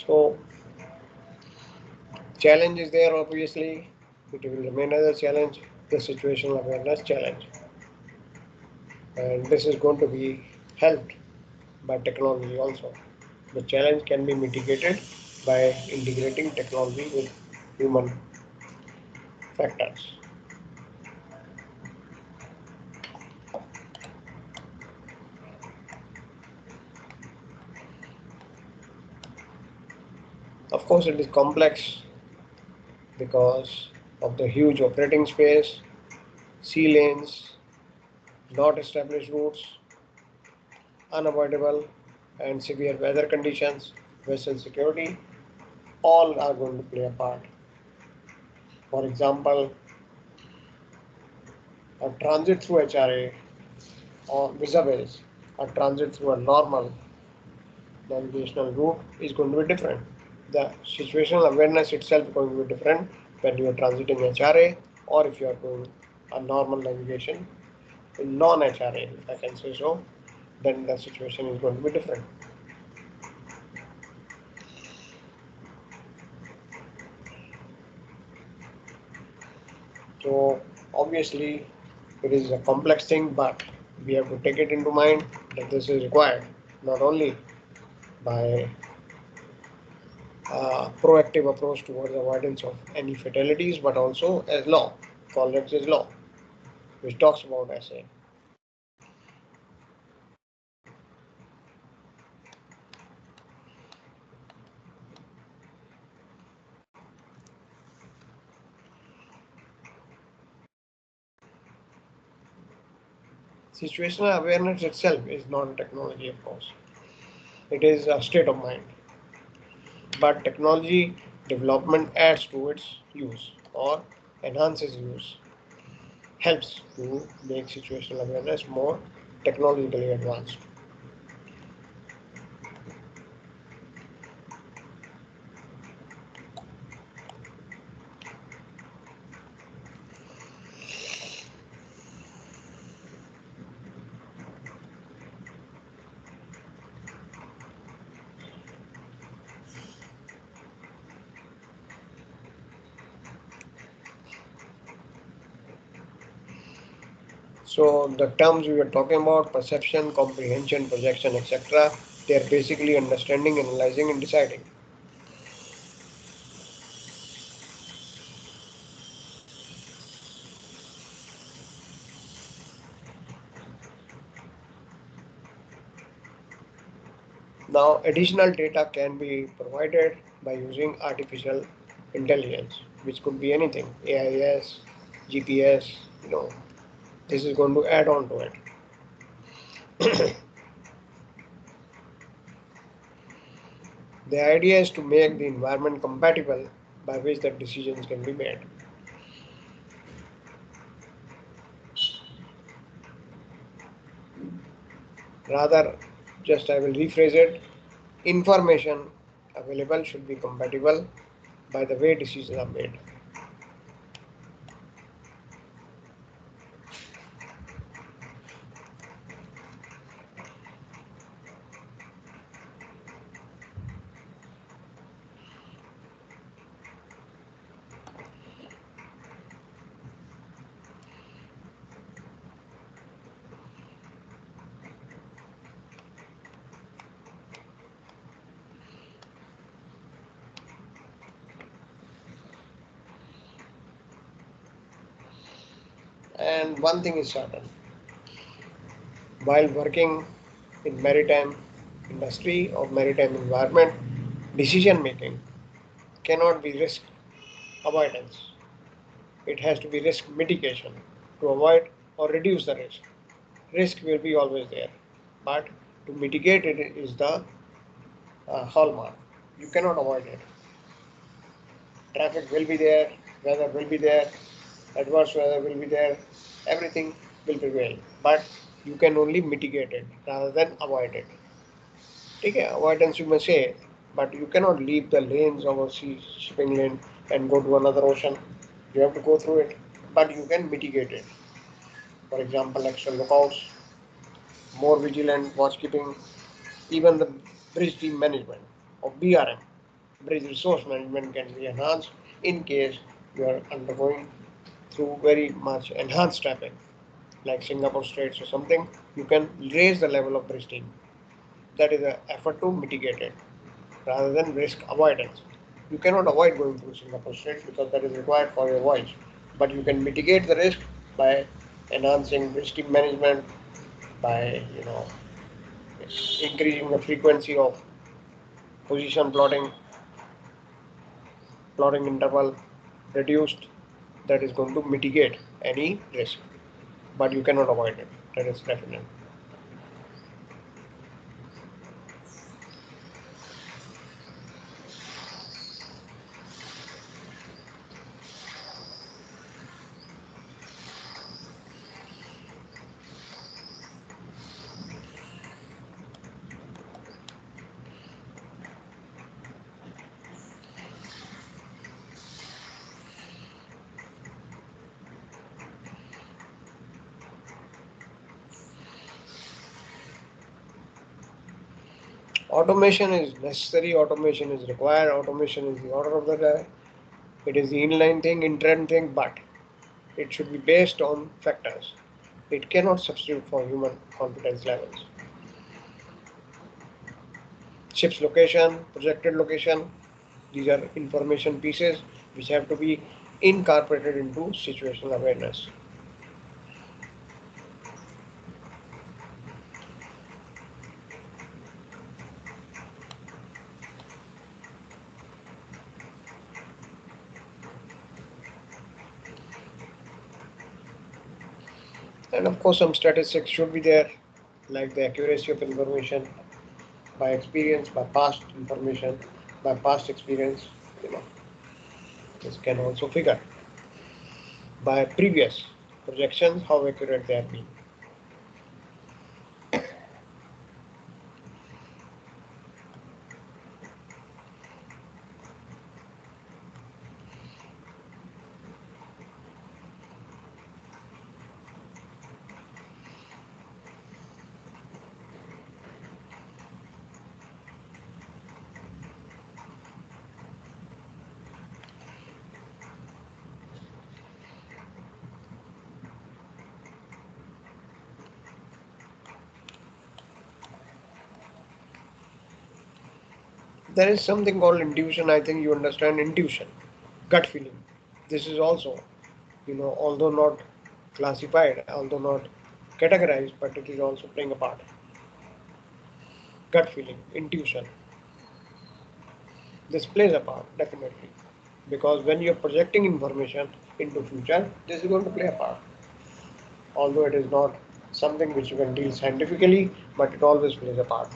So challenge is there, obviously. It will remain as a challenge, the situational awareness challenge. And this is going to be helped by technology also. The challenge can be mitigated by integrating technology with human factors. Of course, it is complex because of the huge operating space, sea lanes, not established routes, unavoidable and severe weather conditions, vessel security, all are going to play a part. For example, a transit through HRA or vis-a-vis a transit through a normal navigational route is going to be different. The situational awareness itself is going to be different when you are transiting HRA or if you are doing a normal navigation in non-HRA, if I can say so, then the situation is going to be different. So obviously it is a complex thing, but we have to take it into mind that this is required not only by proactive approach towards avoidance of any fatalities, but also as law, Collins's law, which talks about essay. Situational awareness itself is not a technology, of course. It is a state of mind. But technology development adds to its use or enhances use, helps to make situational awareness more technologically advanced. So the terms we were talking about, perception, comprehension, projection, etc., they are basically understanding, analyzing, and deciding. Now, additional data can be provided by using artificial intelligence, which could be anything, AIS, GPS, this is going to add on to it. The idea is to make the environment compatible by which the decisions can be made. Rather, just I will rephrase it, information available should be compatible by the way decisions are made. And one thing is certain, while working in maritime industry or maritime environment, decision making cannot be risk avoidance. It has to be risk mitigation to avoid or reduce the risk. Risk will be always there, but to mitigate it is the hallmark. You cannot avoid it. Traffic will be there, weather will be there, adverse weather will be there, everything will prevail. But you can only mitigate it rather than avoid it. Okay, avoidance you may say, but you cannot leave the lanes of a sea shipping lane and go to another ocean. You have to go through it, but you can mitigate it. For example, extra lookouts, more vigilant watchkeeping, even the bridge team management or BRM, bridge resource management can be enhanced in case you are undergoing through very much enhanced traffic, like Singapore Straits or something. You can raise the level of bridge team. That is an effort to mitigate it rather than risk avoidance. You cannot avoid going through Singapore Straits because that is required for your voyage, but you can mitigate the risk by enhancing bridge team management, by increasing the frequency of position plotting interval reduced. That is going to mitigate any risk, but you cannot avoid it. That is definite. Automation is necessary, automation is required, automation is the order of the day. It is the inline thing, in-trend thing, but it should be based on factors. It cannot substitute for human competence levels. Ship's location, projected location, these are information pieces which have to be incorporated into situational awareness. And of course, some statistics should be there, like the accuracy of information by experience, by past information, by past experience. This can also figure by previous projections how accurate they have been. There is something called intuition. I think you understand intuition, gut feeling. This is also, although not classified, although not categorized, but it is also playing a part. Gut feeling, intuition. This plays a part, definitely. Because when you're projecting information, into future, this is going to play a part. Although it is not something which you can deal scientifically, but it always plays a part.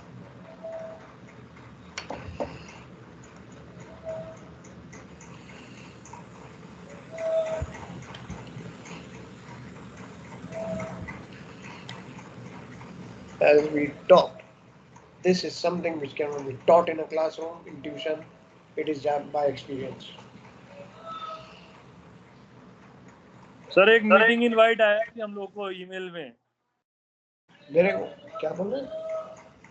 As we talked, this is something which cannot be taught in a classroom, in tuition. It is done by experience. Sir एक meeting invite आया कि हम लोग को email में मेरे को क्या बोल रहे हैं?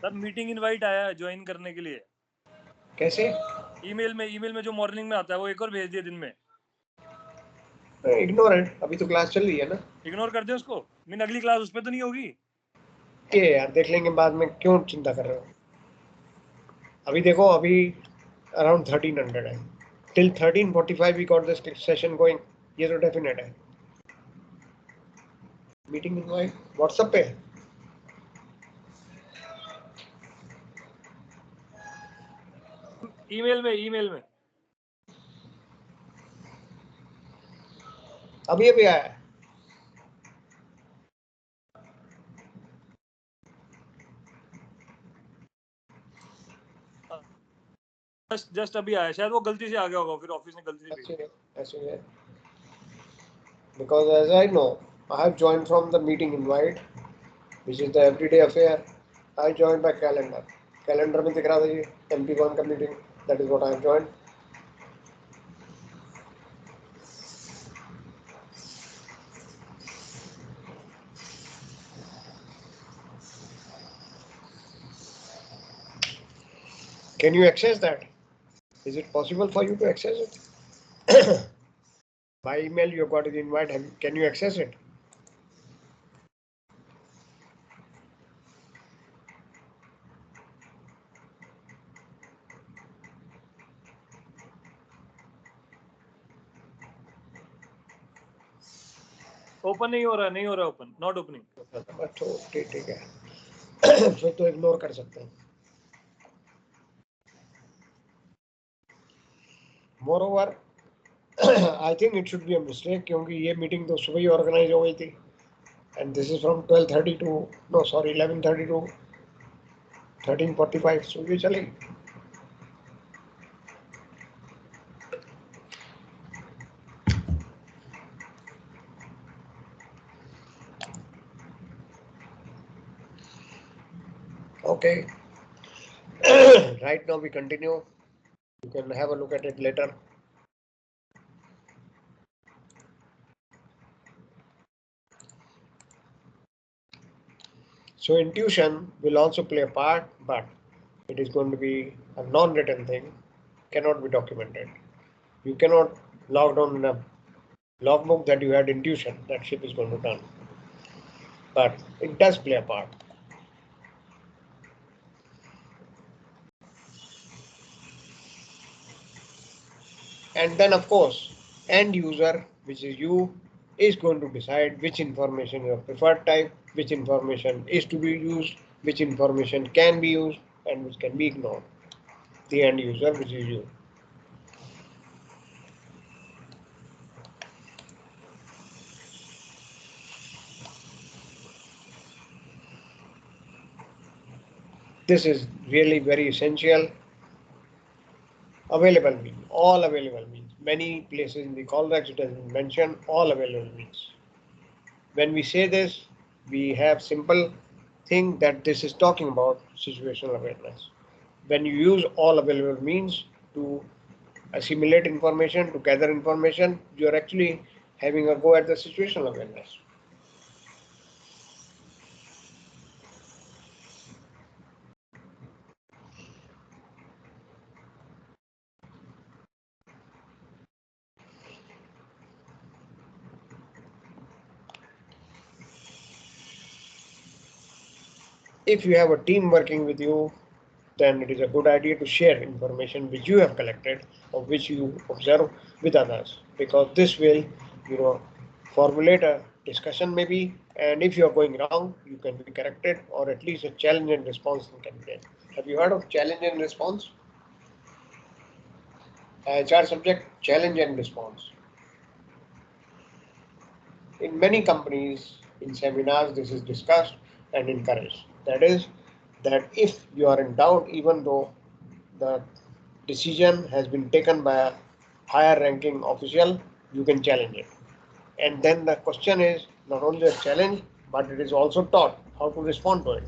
सर मीटिंग इनवाइट आया है ज्वाइन करने के लिए कैसे? ईमेल में जो मॉर्निंग में आता है वो एक और भेज दिया दिन में इग्नोर इट, अभी तो क्लास चल रही है ना। इग्नोर कर दे उसको मीन अगली क्लास उस पर तो नहीं होगी के यार देख लेंगे बाद में, क्यों चिंता कर रहे हो? अभी देखो, अभी अराउंड 1300 है, till 13:45 we got this session going, ये तो डेफिनेट है। मीटिंग इनवाइट व्हाट्सएप पे ईमेल में अभी अभी आया है। जस्ट अभी आया शायद वो गलती से आ गया होगा फिर ऑफिस ने गलती से भेजा ऐसे है, because as I know, I have joined from the meeting invite, which is the everyday affair. I joined by calendar. Calendar में दिख रहा था ये MP1 का meeting. That is what I have joined. Can you access that? Is it possible for you to access it? By email you got the invite. Can you access it? Open नहीं हो रहा open not opening अच्छा ठीक है, फिर तो ignore कर सकते हैं। Moreover, I think it should be a mistake क्योंकि ये मीटिंग तो सुबह ही ऑर्गेनाइज हो गई थी, and this is from 12:30 to 11:30 to 13:45, so ये चलेगी। Okay. Right now we continue. You can have a look at it later. So intuition will also play a part, but it is going to be a non-written thing, cannot be documented. You cannot log down in a logbook that you had intuition that ship is going to turn, but it does play a part. And then of course, end user, which is you, is going to decide which information your preferred type, which information is to be used, which information can be used and which can be ignored. The end user, which is you. This is really very essential. Available means, all available means. Many places in the call regs it has been mentioned, all available means. When we say this, we have simple thing that this is talking about situational awareness. When you use all available means to assimilate information, to gather information, you are actually having a go at the situational awareness. If you have a team working with you, then it is a good idea to share information which you have collected or which you observe with others, because this will, formulate a discussion maybe, and if you are going wrong, you can be corrected, or at least a challenge and response can be done. Have you heard of challenge and response? HR subject, challenge and response. in many companies, in seminars, this is discussed and encouraged. That is, that if you are in doubt, even though the decision has been taken by a higher ranking official, you can challenge it. And then the question is not only a challenge, but it is also taught how to respond to it.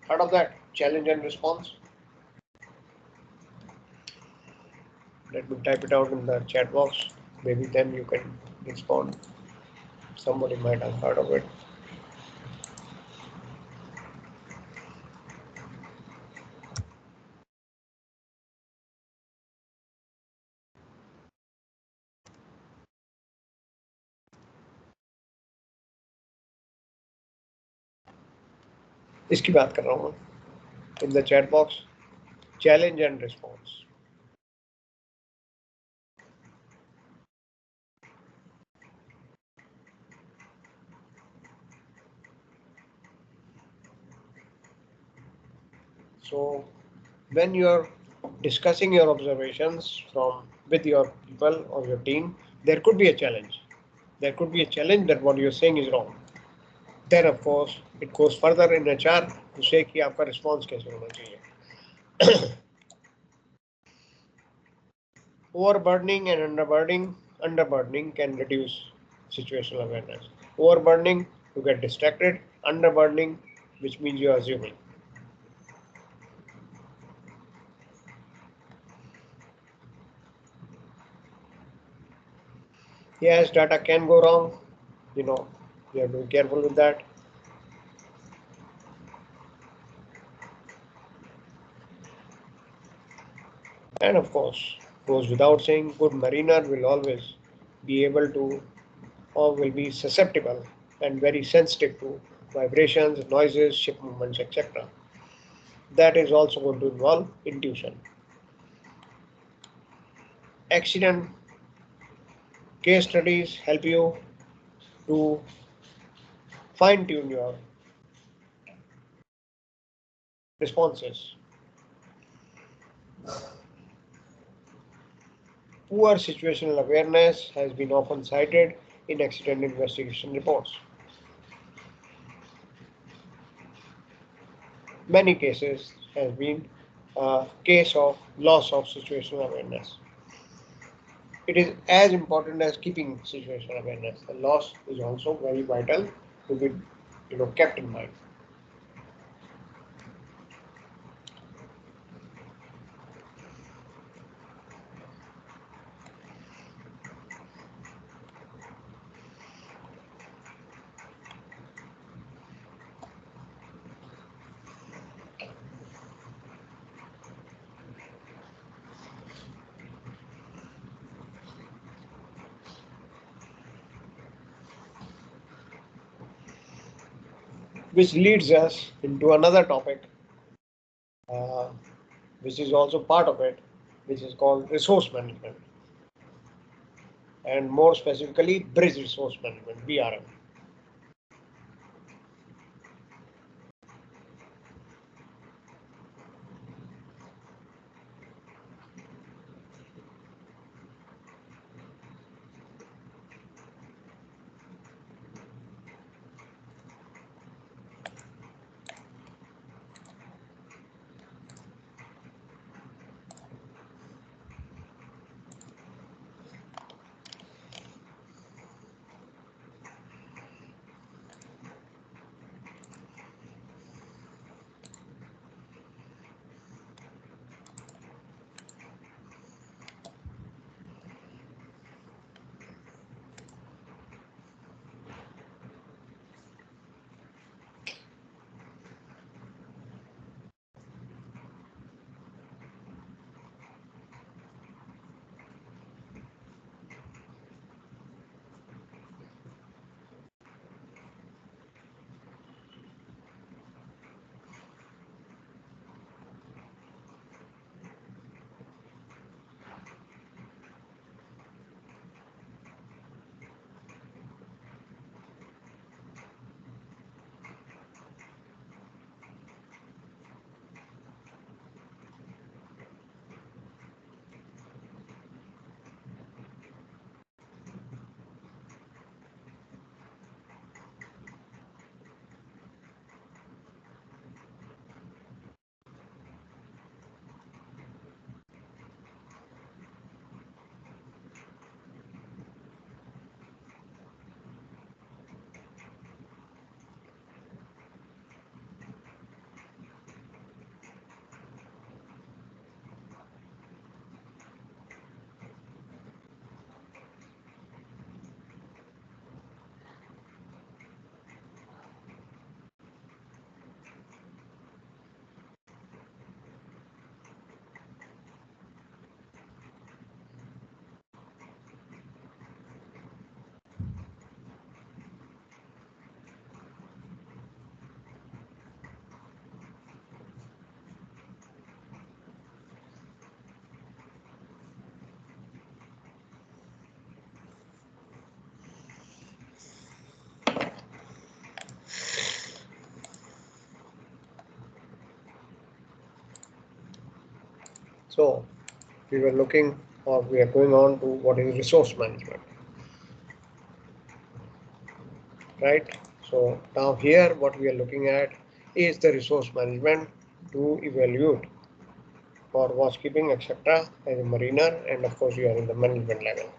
Heard of that? Challenge and response? Let me type it out in the chat box. Maybe then you can respond. Somebody might have heard of it. इसकी बात कर रहा हूँ in the chat box. Challenge and response. So when you are discussing your observations with your people or your team, there could be a challenge. There could be a challenge that what you're saying is wrong. Then of course it goes further in HR to say कि आपका response कैसे होना चाहिए. Overburdening and underburdening can reduce situational awareness. Overburdening, you get distracted. Underburdening, which means you are assuming. Yes, data can go wrong. You have to be careful with that. And of course, goes without saying, good mariner will always be able to or will be susceptible and very sensitive to vibrations, noises, ship movements, etc. That is also going to involve intuition. Accident case studies help you to fine tune your responses. Poor situational awareness has been often cited in accident investigation reports. Many cases has been a case of loss of situational awareness. It is as important as keeping situational awareness. The loss is also very vital to be kept in mind. Which leads us into another topic, which is also part of it, which is called resource management, and more specifically, bridge resource management (BRM). So we were looking, or we are going on to what is resource management, right? So now here what we are looking at is the resource management to evaluate for watchkeeping, etc. as a mariner, and of course you are in the management level.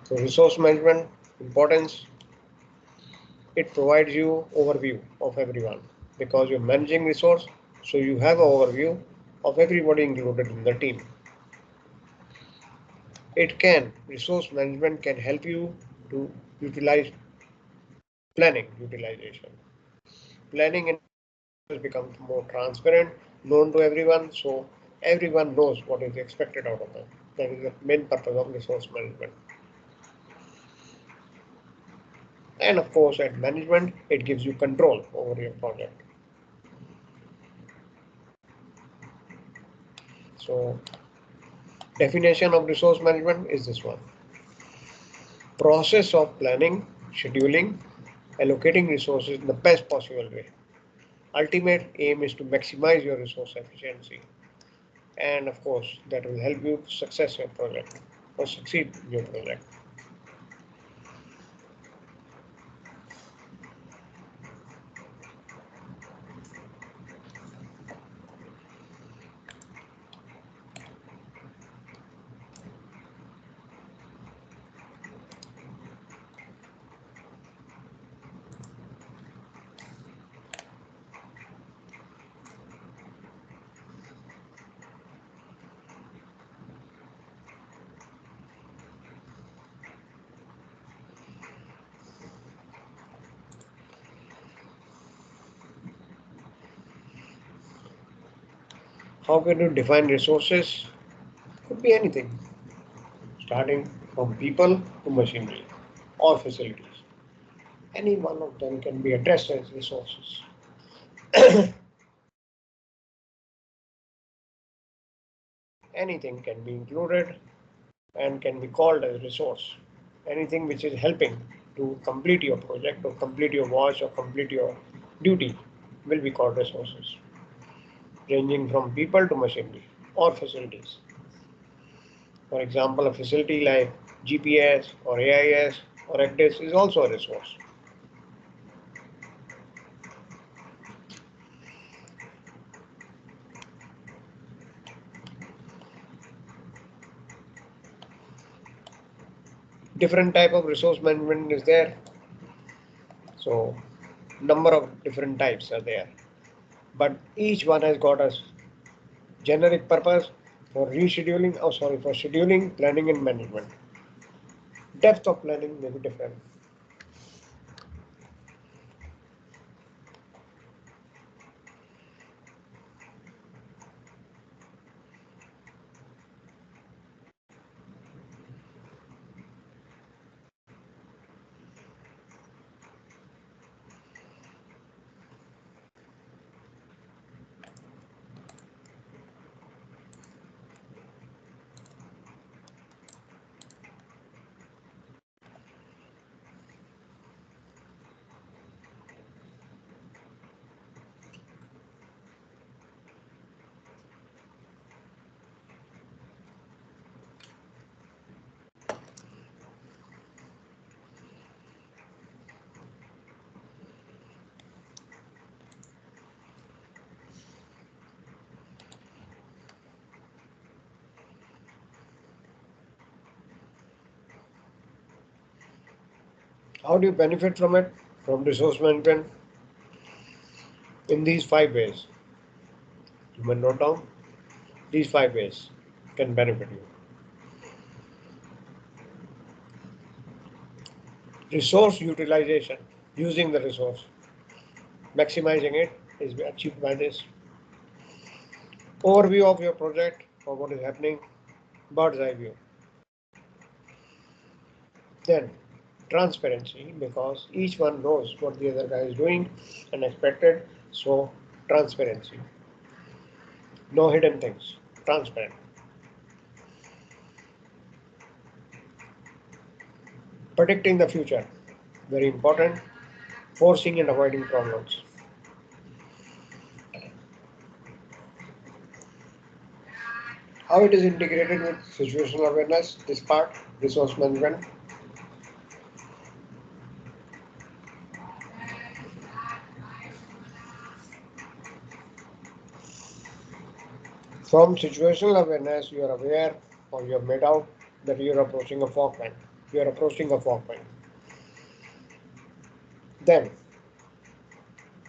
So resource management importance, it provides you overview of everyone because you're managing resource, so you have an overview of everybody included in the team. Resource management can help you to utilize planning utilization. Planning has become more transparent, known to everyone, so everyone knows what is expected out of them. That is the main purpose of resource management. And of course, at management, it gives you control over your project. So, definition of resource management is this one: process of planning, scheduling, allocating resources in the best possible way. Ultimate aim is to maximize your resource efficiency, and of course, that will help you to success your project or succeed in your project. How can you define resources? Could be anything, starting from people to machinery or facilities. Any one of them can be addressed as resources. Anything can be included and can be called as resource. Anything which is helping to complete your project or complete your watch or complete your duty will be called resources, ranging from people to machinery or facilities. For example, a facility like GPS or AIS or ACDIS is also a resource. Different type of resource management is there. So number of different types are there, but each one has got a generic purpose for for scheduling, planning and management. Depth of planning may be different. How do you benefit from it? From resource management? In these 5 ways. You may note down. These 5 ways can benefit you. Resource utilization, using the resource. Maximizing it is achieved by this. Overview of your project or what is happening, bird's eye view. Then transparency, because each one knows what the other guy is doing and expected, so transparency. No hidden things, transparent. Predicting the future, very important. Forcing and avoiding problems. How it is integrated with situational awareness, this part, resource management. From situational awareness, you are aware or you have made out that you are approaching a fog bank. You are approaching a fog bank. Then,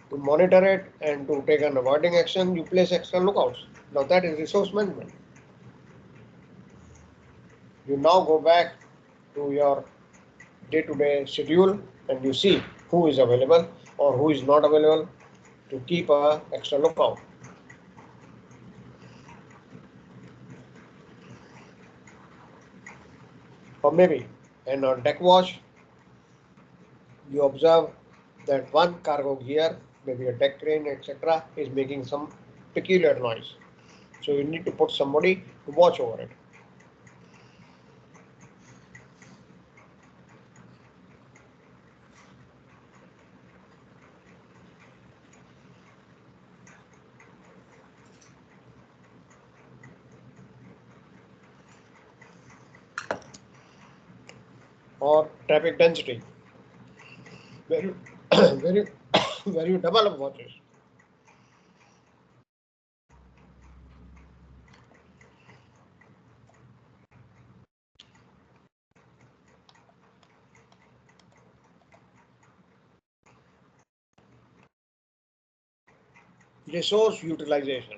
to monitor it and to take an avoiding action, you place extra lookouts. Now that is resource management. You now go back to your day-to-day schedule and you see who is available or who is not available to keep a extra lookout. Or maybe, and on deck watch, you observe that one cargo gear, maybe a deck crane, etc., is making some peculiar noise. So you need to put somebody to watch over it. Or traffic density, where you, where you, where you double up watches. Resource utilization,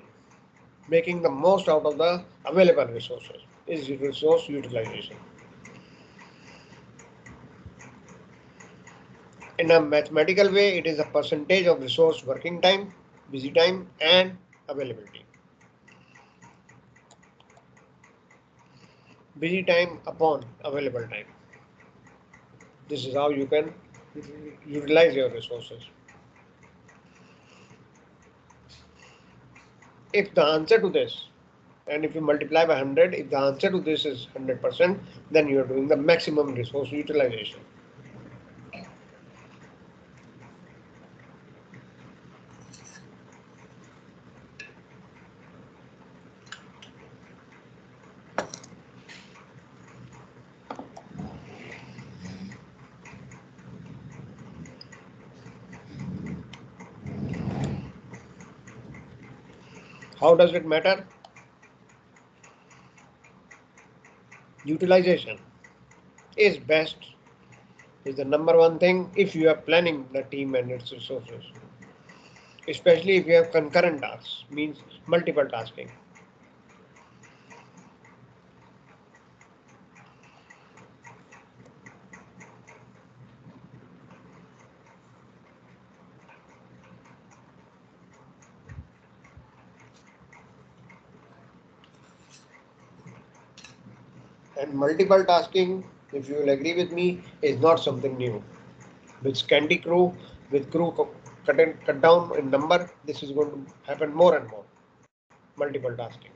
making the most out of the available resources, is resource utilization. In a mathematical way, it is a percentage of resource working time, busy time, and availability. Busy time upon available time. This is how you can utilize your resources. If the answer to this, and if you multiply by 100, if the answer to this is 100%, then you are doing the maximum resource utilization. How does it matter? Utilization is best, is the number one thing if you are planning the team and its resources. Especially if you have concurrent tasks, means multiple tasking. And multiple tasking, if you will agree with me, is not something new. With scanty crew, with crew cut down in number, this is going to happen more and more. Multiple tasking.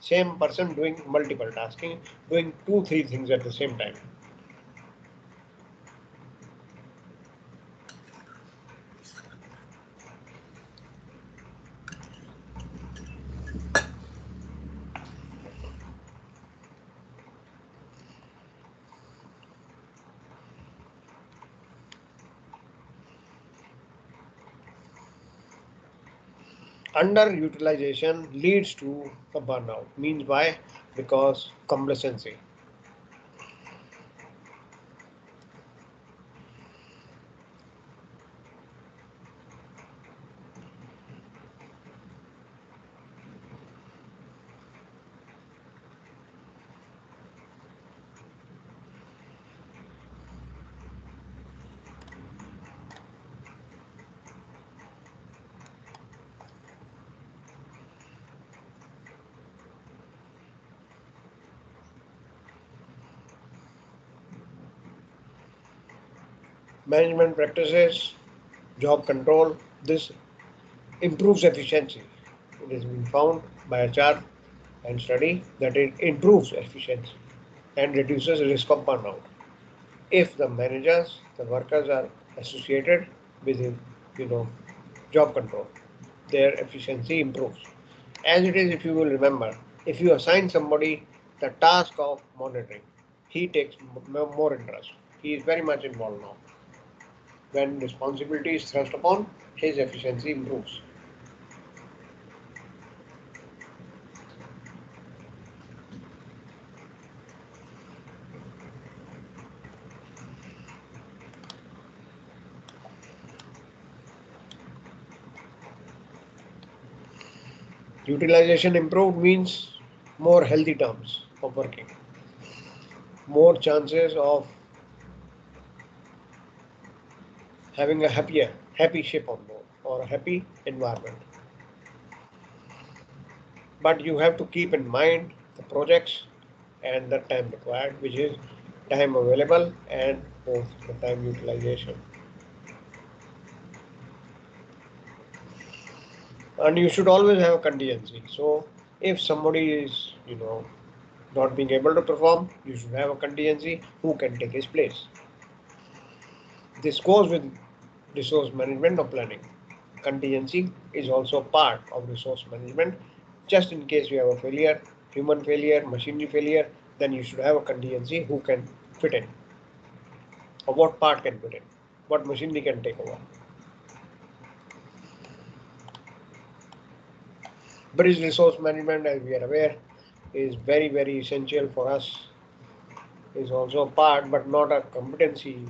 Same person doing multiple tasking, doing 2-3 things at the same time. Underutilization leads to a burnout. Means why? Because complacency. Management practices, job control, this improves efficiency. It has been found by HR and study that it improves efficiency and reduces risk of burnout. If the managers, the workers are associated with job control, their efficiency improves. As it is, if you will remember, If you assign somebody the task of monitoring, he takes more interest. He is very much involved now. When responsibility is thrust upon, his efficiency improves. Utilization improved means more healthy terms of working, more chances of having a happy ship on board or a happy environment. But you have to keep in mind the projects and the time required, which is time available and both the time utilization. And you should always have a contingency. So if somebody is, not being able to perform, you should have a contingency who can take his place. This goes with resource management or planning. Contingency is also part of resource management. Just in case you have a failure, human failure, machinery failure, then you should have a contingency who can fit in, or what part can fit in, what machinery can take over. Bridge resource management, as we are aware, is very, very essential for us. Is also a part, but not a competency.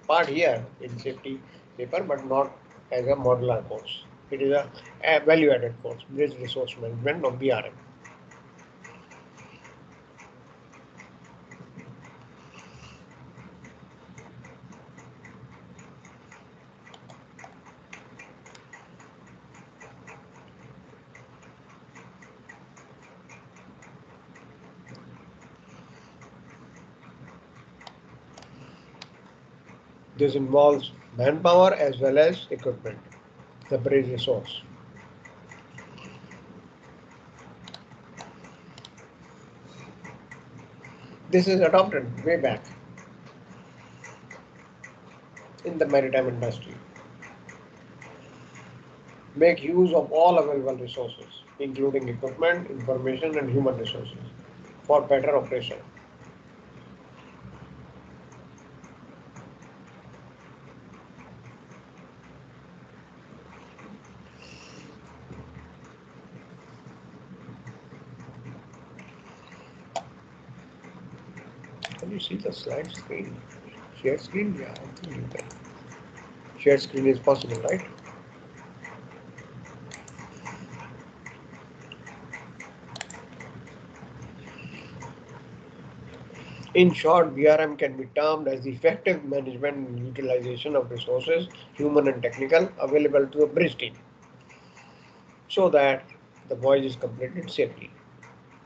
Part here in safety paper, but not as a modular course. It is a value-added course, bridge resource management or BRM. This involves manpower as well as equipment, the bridge resource. This is adopted way back in the maritime industry. Make use of all available resources, including equipment, information, and human resources, for better operation. Can you see the slide screen? Share screen? Yeah, I think you can. Share screen is possible, right? In short, BRM can be termed as the effective management and utilization of resources, human and technical, available to a bridge team, so that the voyage is completed safely.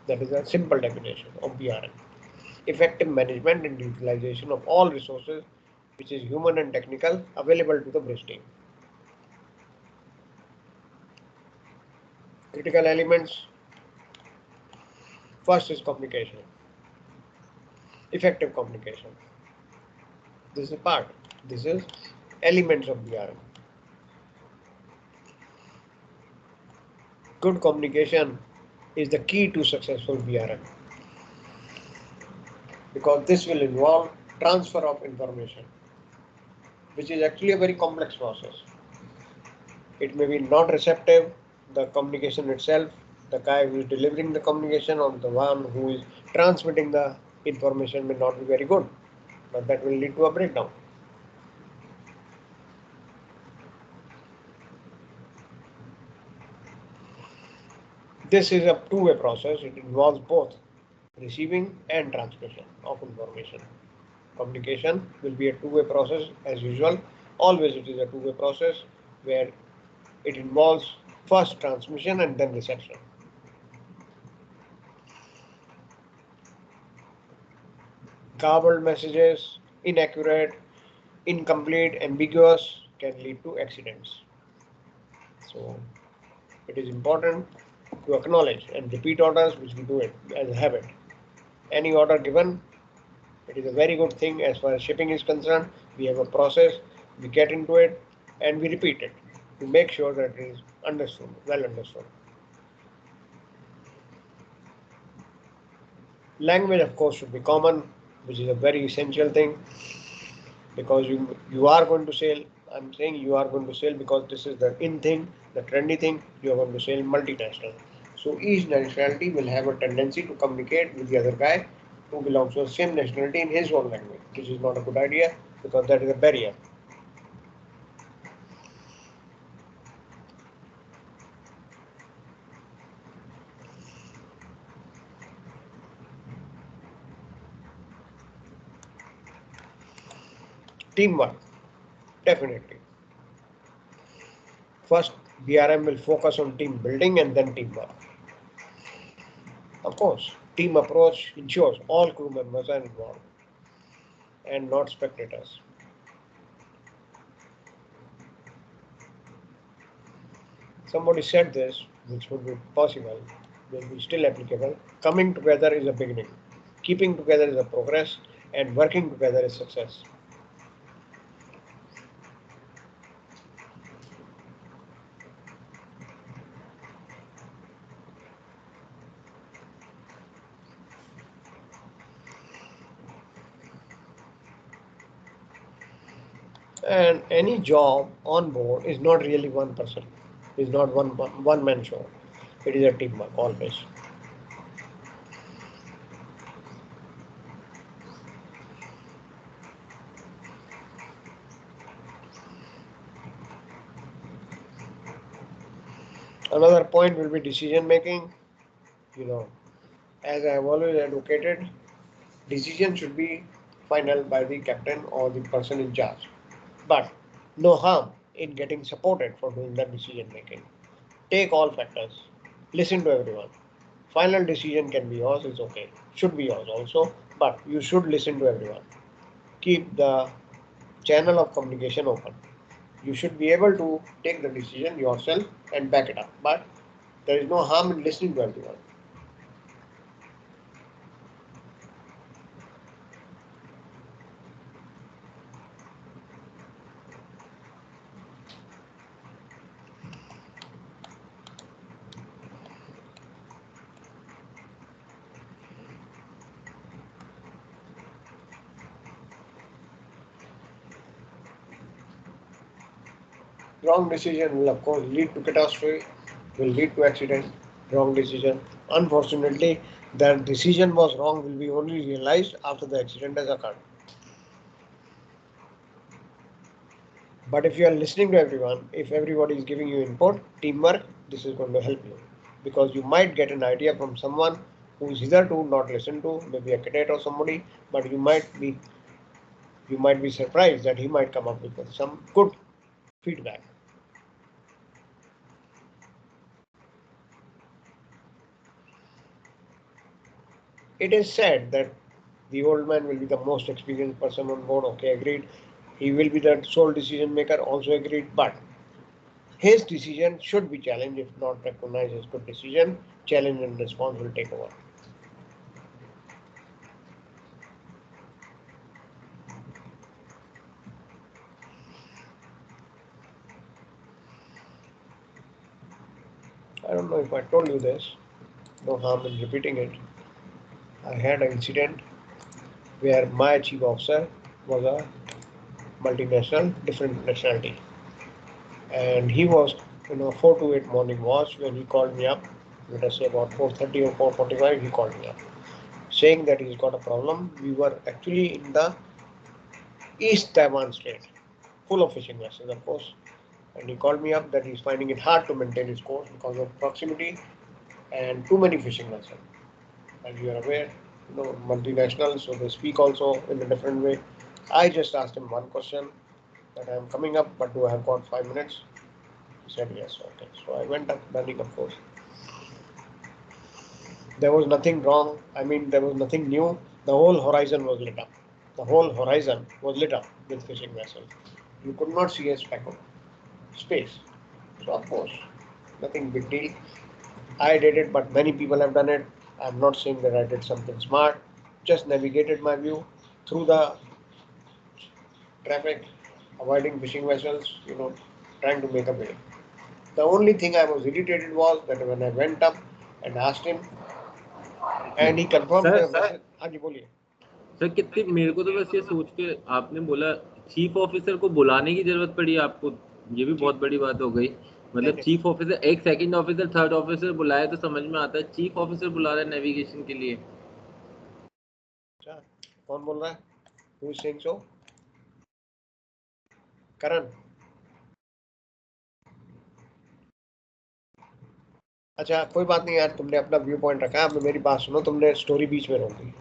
That is a simple definition of BRM. Effective management and utilization of all resources, which is human and technical, available to the bridge team. Critical elements. First is communication. Effective communication. This is a part. This is elements of BRM. Good communication is the key to successful BRM, because this will involve transfer of information, which is actually a very complex process. It may be not receptive, the communication itself, the guy who is delivering the communication or the one who is transmitting the information may not be very good, but that will lead to a breakdown. This is a two-way process. It involves both receiving and transmission of information. Communication will be a two-way process as usual. Always it is a two-way process where it involves first transmission and then reception. Garbled messages, inaccurate, incomplete, ambiguous can lead to accidents. So it is important to acknowledge and repeat orders, which we do it as a habit. Any order given, it is a very good thing as far as shipping is concerned. We have a process, we get into it and we repeat it to make sure that it is understood, well understood. Language, of course, should be common, which is a very essential thing, because you are going to sail. I'm saying you are going to sail because this is the in thing, the trendy thing. You are going to sail multinational. So each nationality will have a tendency to communicate with the other guy who belongs to the same nationality in his own language, which is not a good idea because that is a barrier. Teamwork, definitely. First, BRM will focus on team building and then teamwork. Of course, team approach ensures all crew members are involved and not spectators. Somebody said this, which would be possible, will be still applicable. Coming together is a beginning, keeping together is a progress, and working together is success. And any job on board is not really one person, is not one man show. It is a teamwork always. Another point will be decision making. You know, as I have always advocated, decision should be final by the captain or the person in charge. But no harm in getting supported for doing that decision making. Take all factors. Listen to everyone. Final decision can be yours, it's okay. Should be yours also, but you should listen to everyone. Keep the channel of communication open. You should be able to take the decision yourself and back it up. But there is no harm in listening to everyone. Wrong decision will of course lead to catastrophe, will lead to accident. Wrong decision. Unfortunately, that decision was wrong will be only realized after the accident has occurred. But if you are listening to everyone, if everybody is giving you input, teamwork, this is going to help you. Because you might get an idea from someone who is hitherto not listened to, maybe a cadet or somebody, but you might be surprised that he might come up with some good feedback. It is said that the old man will be the most experienced person on board. Okay, agreed. He will be the sole decision maker, also agreed. But his decision should be challenged, if not recognized as good decision. Challenge and response will take over. I don't know if I told you this, no harm in repeating it. I had an incident where my chief officer was a multinational, different nationality, and he was, 4 to 8 morning watch when he called me up. Let us say about 4:30 or 4:45, he called me up, saying that he's got a problem. We were actually in the East Taiwan Strait, full of fishing vessels, of course. And he called me up that he's finding it hard to maintain his course because of proximity and too many fishing vessels. As you are aware, multinational, so they speak also in a different way. I just asked him one question, that I am coming up, but do I have got 5 minutes? He said yes. Okay, so I went up running, of course. There was nothing wrong. I mean, there was nothing new. The whole horizon was lit up. The whole horizon was lit up with fishing vessels. You could not see a speck of space. So of course, nothing big deal. I did it, but many people have done it. I'm not saying that I did something smart. Just navigated my view through the traffic, avoiding fishing vessels, trying to make a way. The only thing I was irritated was that when I went up and asked him, and he confirmed Sir, the message. हाँ जी बोलिए. Sir कितनी मेरे को तो बस ये सोच के आपने बोला चीफ ऑफिसर को बुलाने की जरूरत पड़ी आपको, ये भी बहुत बड़ी बात हो गई. मतलब नहीं. चीफ ऑफिसर, एक सेकंड ऑफिसर थर्ड ऑफिसर बुलाए तो समझ में आता है, चीफ ऑफिसर बुला रहा है नेविगेशन के लिए. अच्छा, कौन बोल रहा है? Who is saying so? करण. अच्छा कोई बात नहीं यार, तुमने अपना व्यू पॉइंट रखा. अब मेरी बात सुनो, तुमने स्टोरी बीच में रोक दी.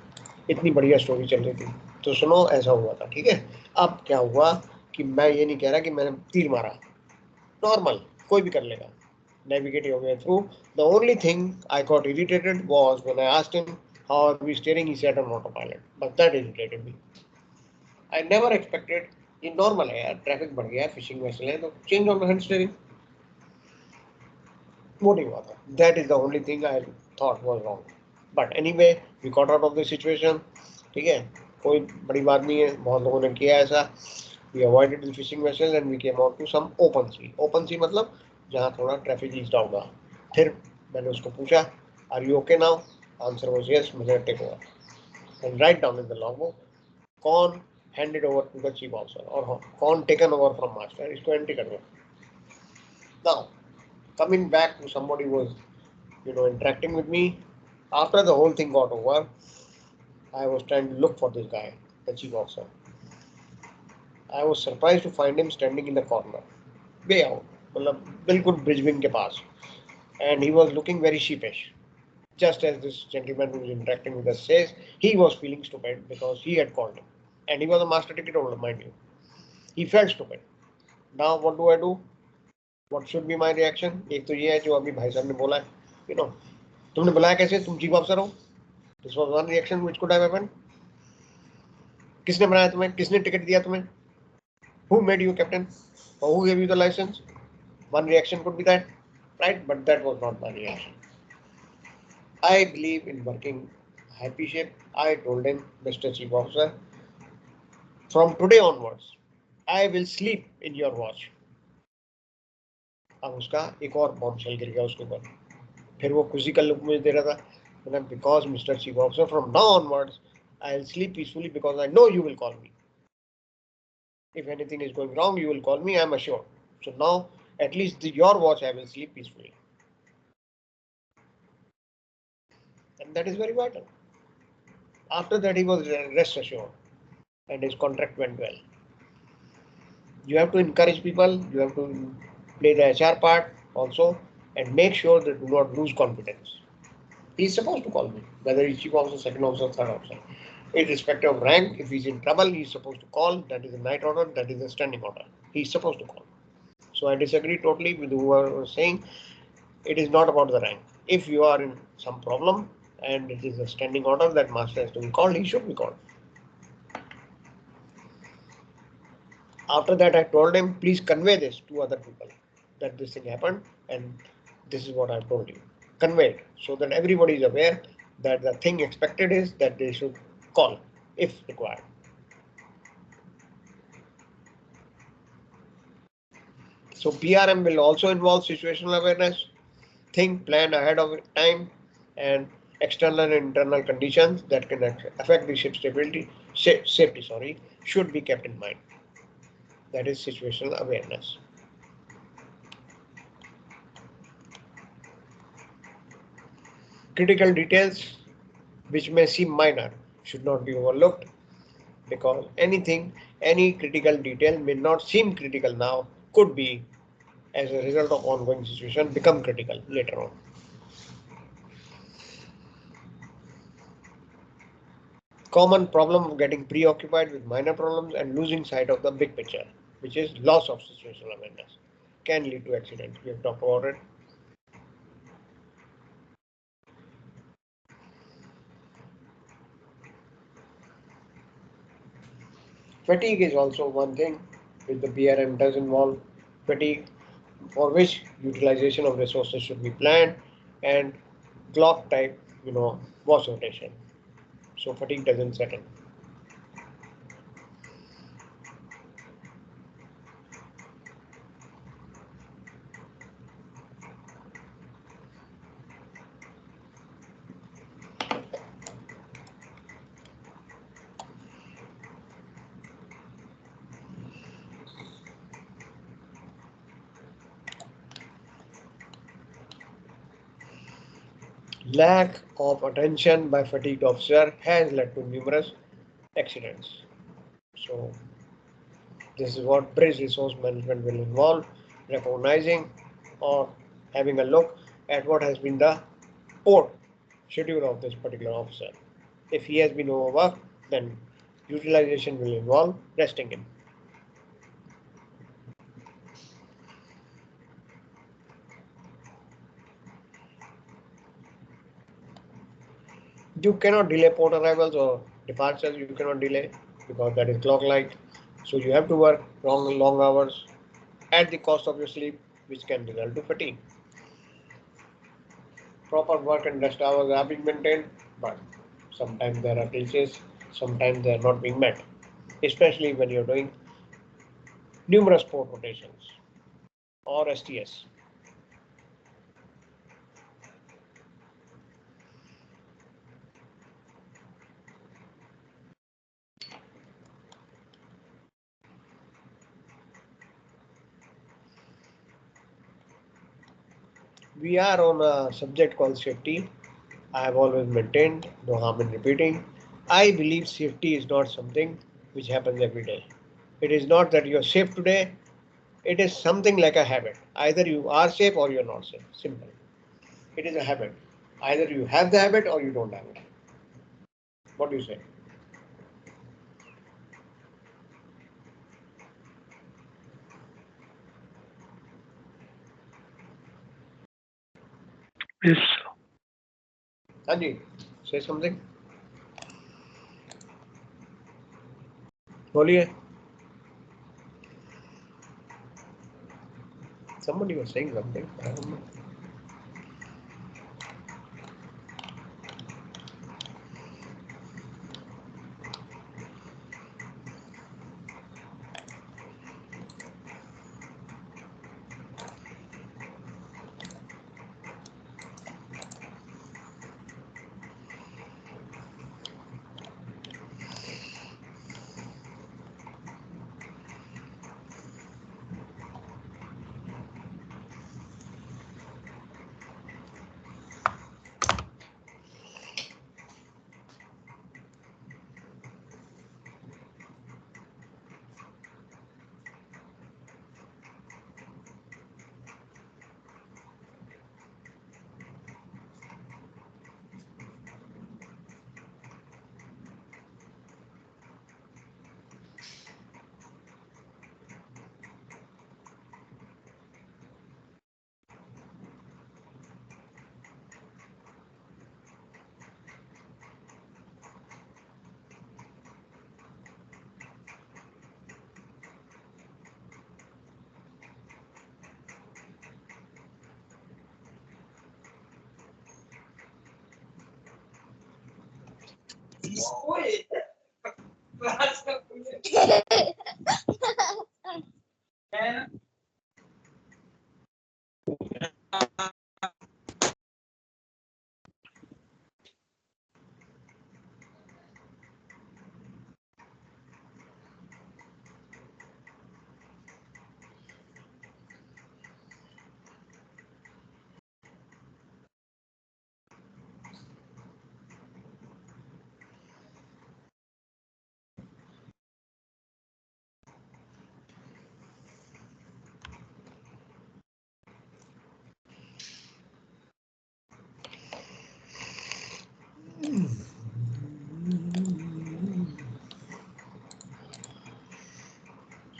इतनी बढ़िया स्टोरी चल रही थी. तो सुनो, ऐसा हुआ था, ठीक है. अब क्या हुआ कि मैं ये नहीं कह रहा कि मैंने तीर मारा. नॉर्मल, कोई भी कर लेगा. Navigate your way through. The only thing I got irritated was when I asked him how are we steering, he said on autopilot. But that irritated me. I never expected. ये normal है यार, traffic बढ़ गया है, fishing vessel है, तो change on hand steering. वो नहीं हुआ था. That is the only thing I thought was wrong. But anyway we got out of the situation. ठीक है, कोई बड़ी बात नहीं है, बहुत लोगों ने किया ऐसा. We avoided the fishing vessel and we came out to some open sea. Open sea मतलब जहाँ थोड़ा ट्रैफिक ईज डाउन था. फिर मैंने उसको पूछा, are you okay now? Answer was yes, मुझे take over and write down in the log book कौन handed over to the chief officer और कौन टेकन ओवर फ्रॉम मास्टर. इसको एंट्री कर दो. Now coming back to somebody who was interacting with me after the whole thing got over. I was trying to look for this guy, the chief officer. I was surprised to find him standing in the corner, way out, मतलब बिल्कुल bridge wing के पास. And he was looking very sheepish, just as this gentleman who was interacting with us says. He was feeling stupid because he had called him, and he was a master ticket holder, mind you. He felt stupid. Now what do? What should be my reaction? एक तो ये है जो अभी भाई साहब ने बोला है, तुमने बुलाया कैसे, तुम चीफ ऑफिसर हो. This was one reaction which could have happened. किसने बनाया तुम्हें, किसने टिकट दिया तुम्हें? हु मेड यू कैप्टन और who give you the licence? One reaction could be that, right? But that was not my reaction. I believe in working happy shape. I told him, mister chief officer, from today onwards I will sleep in your watch. अब उसका एक और bombshell गिर गया उसके ऊपर. फिर वो खुशी का लुक मुझे दे रहा था. मतलब because mister chief officer from now onwards I will sleep peacefully because I know you will call me. If anything is going wrong, you will call me, I am assured. So now, at least your watch, I will sleep peacefully. And that is very vital. After that, he was rest assured, and his contract went well. You have to encourage people, you have to play the HR part also, and make sure they do not lose confidence. He is supposed to call me, whether he's chief officer, second officer, third officer. Irrespective of rank, if he's in trouble, he's supposed to call. That is a night order, that is a standing order. He's supposed to call. So I disagree totally with whoever was saying it is not about the rank. If you are in some problem and it is a standing order that master has to be called, he should be called. After that, I told him, please convey this to other people that this thing happened and this is what I told you. Convey it so that everybody is aware that the thing expected is that they should call if required. So PRM will also involve situational awareness, think, plan ahead of time, and external and internal conditions that can affect the ship stability, safety, should be kept in mind. That is situational awareness. Critical details which may seem minor should not be overlooked because any critical detail may not seem critical now, could be as a result of ongoing situation become critical later on. Common problem of getting preoccupied with minor problems and losing sight of the big picture, which is loss of situational awareness, can lead to accidents. We have talked about it. Fatigue is also one thing which the BRM does involve. Fatigue, for which utilization of resources should be planned, and clock type, watch rotation. So fatigue doesn't set in. Lack of attention by fatigued officer has led to numerous accidents. So this is what bridge resource management will involve, recognizing or having a look at what has been the port schedule of this particular officer. If he has been overworked, then utilization will involve resting him. You cannot delay port arrivals or departures. You cannot delay because that is clock light. So you have to work long hours at the cost of your sleep, which can result to fatigue. Proper work and rest hours are being maintained, but sometimes there are glitches, sometimes they are not being met, especially when you're doing numerous port rotations or STS. We are on a subject called safety. I have always maintained, no harm in repeating. I believe safety is not something which happens every day. It is not that you are safe today, it is something like a habit. Either you are safe or you're not safe. Simple. It is a habit. Either you have the habit or you don't have it. What do you say? Yes. Anji, say something. बोलिए. Somebody was saying something. I don't know.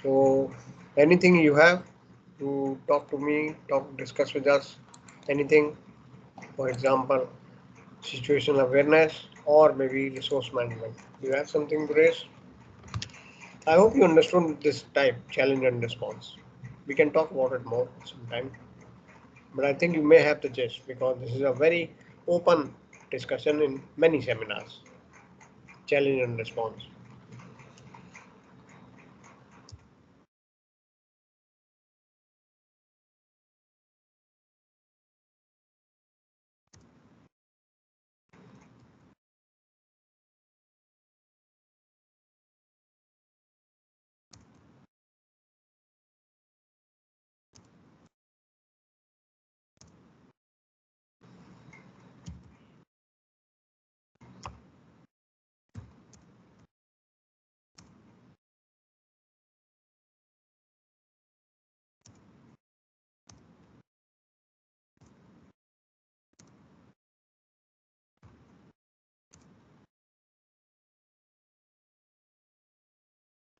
So, anything you have to talk to me, discuss with us, anything, for example, situational awareness or maybe resource management. Do you have something to raise? I hope you understood this type, challenge and response. We can talk about it more sometime, but I think you may have the gist because this is a very open discussion in many seminars, challenge and response.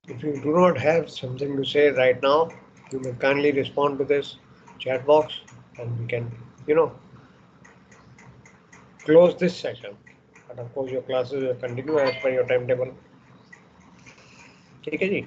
If you do not have something to say right now, you may kindly respond to this chat box and we can, you know, close this session. But of course, your classes will continue as per your timetable. ठीक है जी.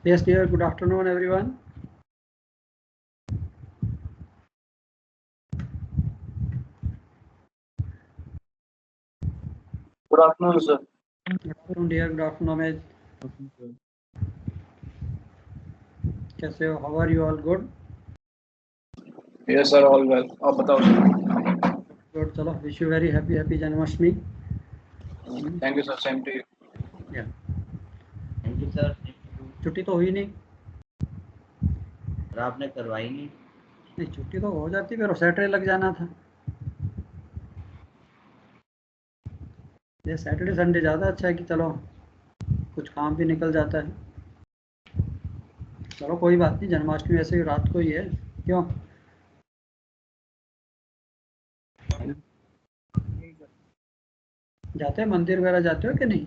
Yes, dear. Good afternoon, everyone. Good afternoon, sir. Good afternoon, dear. Good afternoon, Amit. कैसे हो? How are you all? Good. Yes, sir. All well. आप बताओ sir. Good. चलो. Wish you very happy Janmashtami. Thank you, sir. Same to you. Yeah. Thank you sir. छुट्टी तो हुई नहीं? Sir आपने करवाई नहीं। नहीं, छुट्टी तो हो जाती, फिर सैटरडे लग जाना था। ये सैटरडे संडे ज़्यादा अच्छा है कि चलो कुछ काम भी निकल जाता है। चलो कोई बात नहीं, जन्माष्टमी वैसे ही रात को ही है, क्यों? जाते हैं मंदिर वगैरह, जाते हो कि नहीं?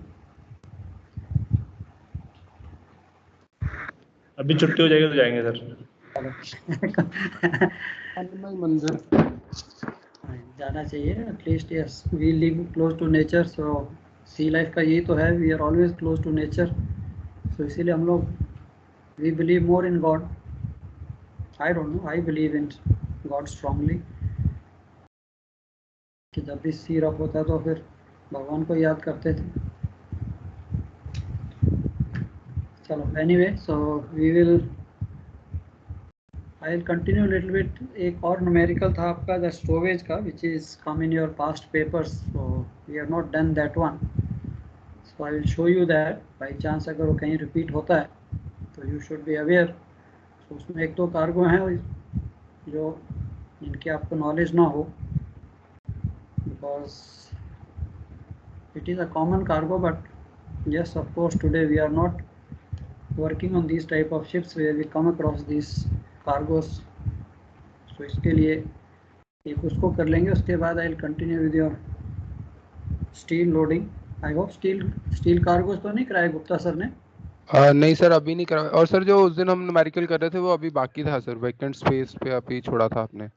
अभी छुट्टी हो जाएगी तो जाएंगे सर। मंदिर जाना चाहिए at least. Yes, we live close to nature, so sea life का यही तो है, we are always close to nature. So इसीलिए हम लोग we believe more in God. I don't know, I believe in God strongly, कि जब भी सी रफ होता है तो फिर भगवान को याद करते थे। चलो anyway, so we will I will continue little bit. एक और न्यूमेरिकल था आपका द स्टोरेज का, which is come in your past papers, so we have not done that one, so I will show you that. By chance अगर वो कहीं repeat होता है तो यू शुड बी अवेयर। तो उसमें एक दो कार्गो हैं जो जिनकी आपको नॉलेज ना हो, because it is a common cargo, but yes, of course, today we are not working on these type of ships where we come across these cargos. So इसके लिए एक उसको कर लेंगे, उसके बाद आई will continue with your steel loading. I hope steel cargos तो नहीं कराया गुप्ता सर ने? नहीं सर, अभी नहीं करा। और सर जो उस दिन हम न्यूमेरिकल कर रहे थे वो अभी बाकी था सर, वैकेंट स्पेस पे अभी छोड़ा था आपने,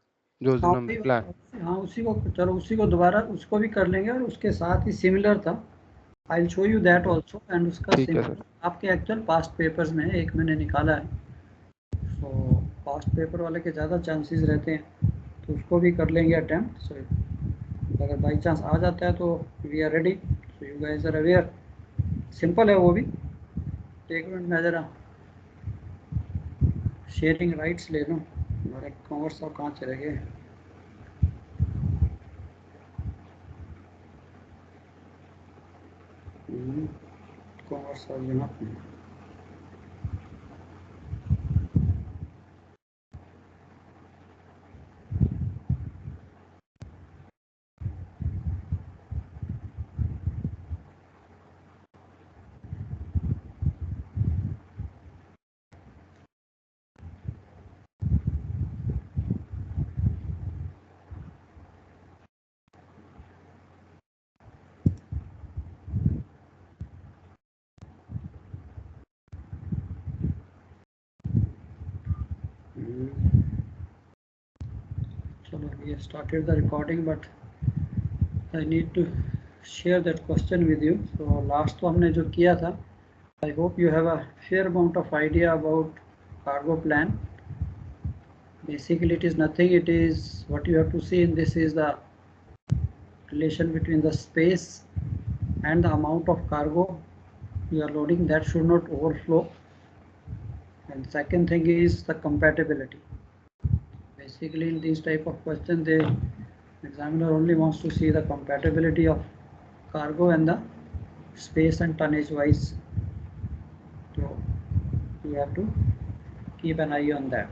जो उस दिन हम प्लान। हाँ, उसी को चलो, उसी को दोबारा उसको भी कर लेंगे, और उसके साथ ही सिमिलर था, आई will show you that also. And उसका ठीक है सर। आपके एक्चुअल पास्ट पेपर्स में एक मैंने निकाला है, सो पास्ट पेपर वाले के ज़्यादा चांसेस रहते हैं, तो उसको भी कर लेंगे अटैम्प्ट। सो अगर बाई चांस आ जाता है तो we are ready, so you guys are aware. Simple है वो भी। एक मिनट में ज़रा शेयरिंग राइट्स ले लूँ, हमारे कॉमर्स और कहाँ चले गए। कॉमर्स और यहाँ चलो, we have started the recording, but I need to share that question with you. So last तो हमने जो किया था, I hope you have a fair amount of idea about cargo plan. Basically it is nothing, it is what you have to see in this is the relation between the space and the amount of cargo you are loading, that should not overflow. And second thing is the compatibility. Basically in these type of question, the examiner only wants to see the compatibility of cargo and the space and tonnage wise, so you have to keep an eye on that.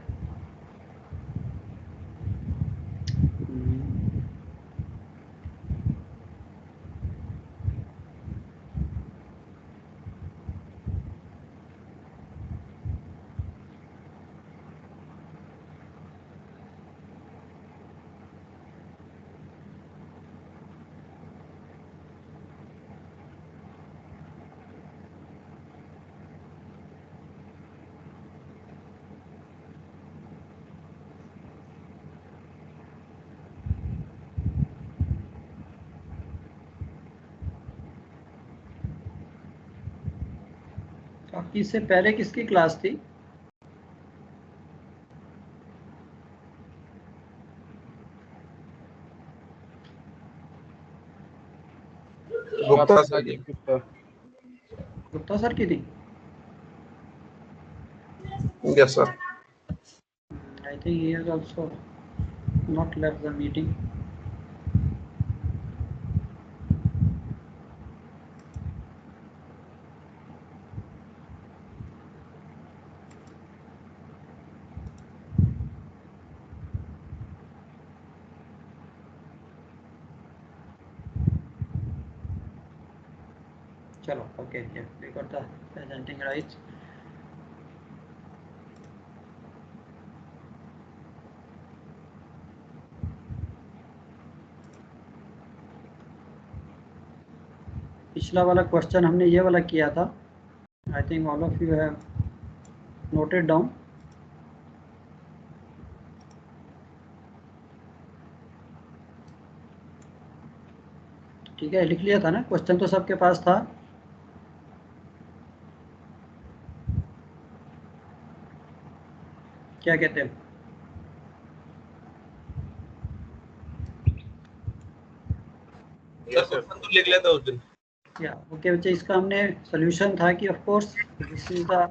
इससे पहले किसकी class थी? Gupta sir की। Gupta sir की थी? Yes sir. I think he has also not left the meeting. Chalo, okay, yeah, we got the presenting right. पिछला वाला question हमने ये वाला किया था. I think all of you have noted down. ठीक है, लिख लिया था ना? क्वेश्चन तो सबके पास था. क्या कहते हैं? सर क्वेश्चन तो लिख लेते उस दिन। या ओके बच्चे, इसका हमने सोल्यूशन था कि of course this is the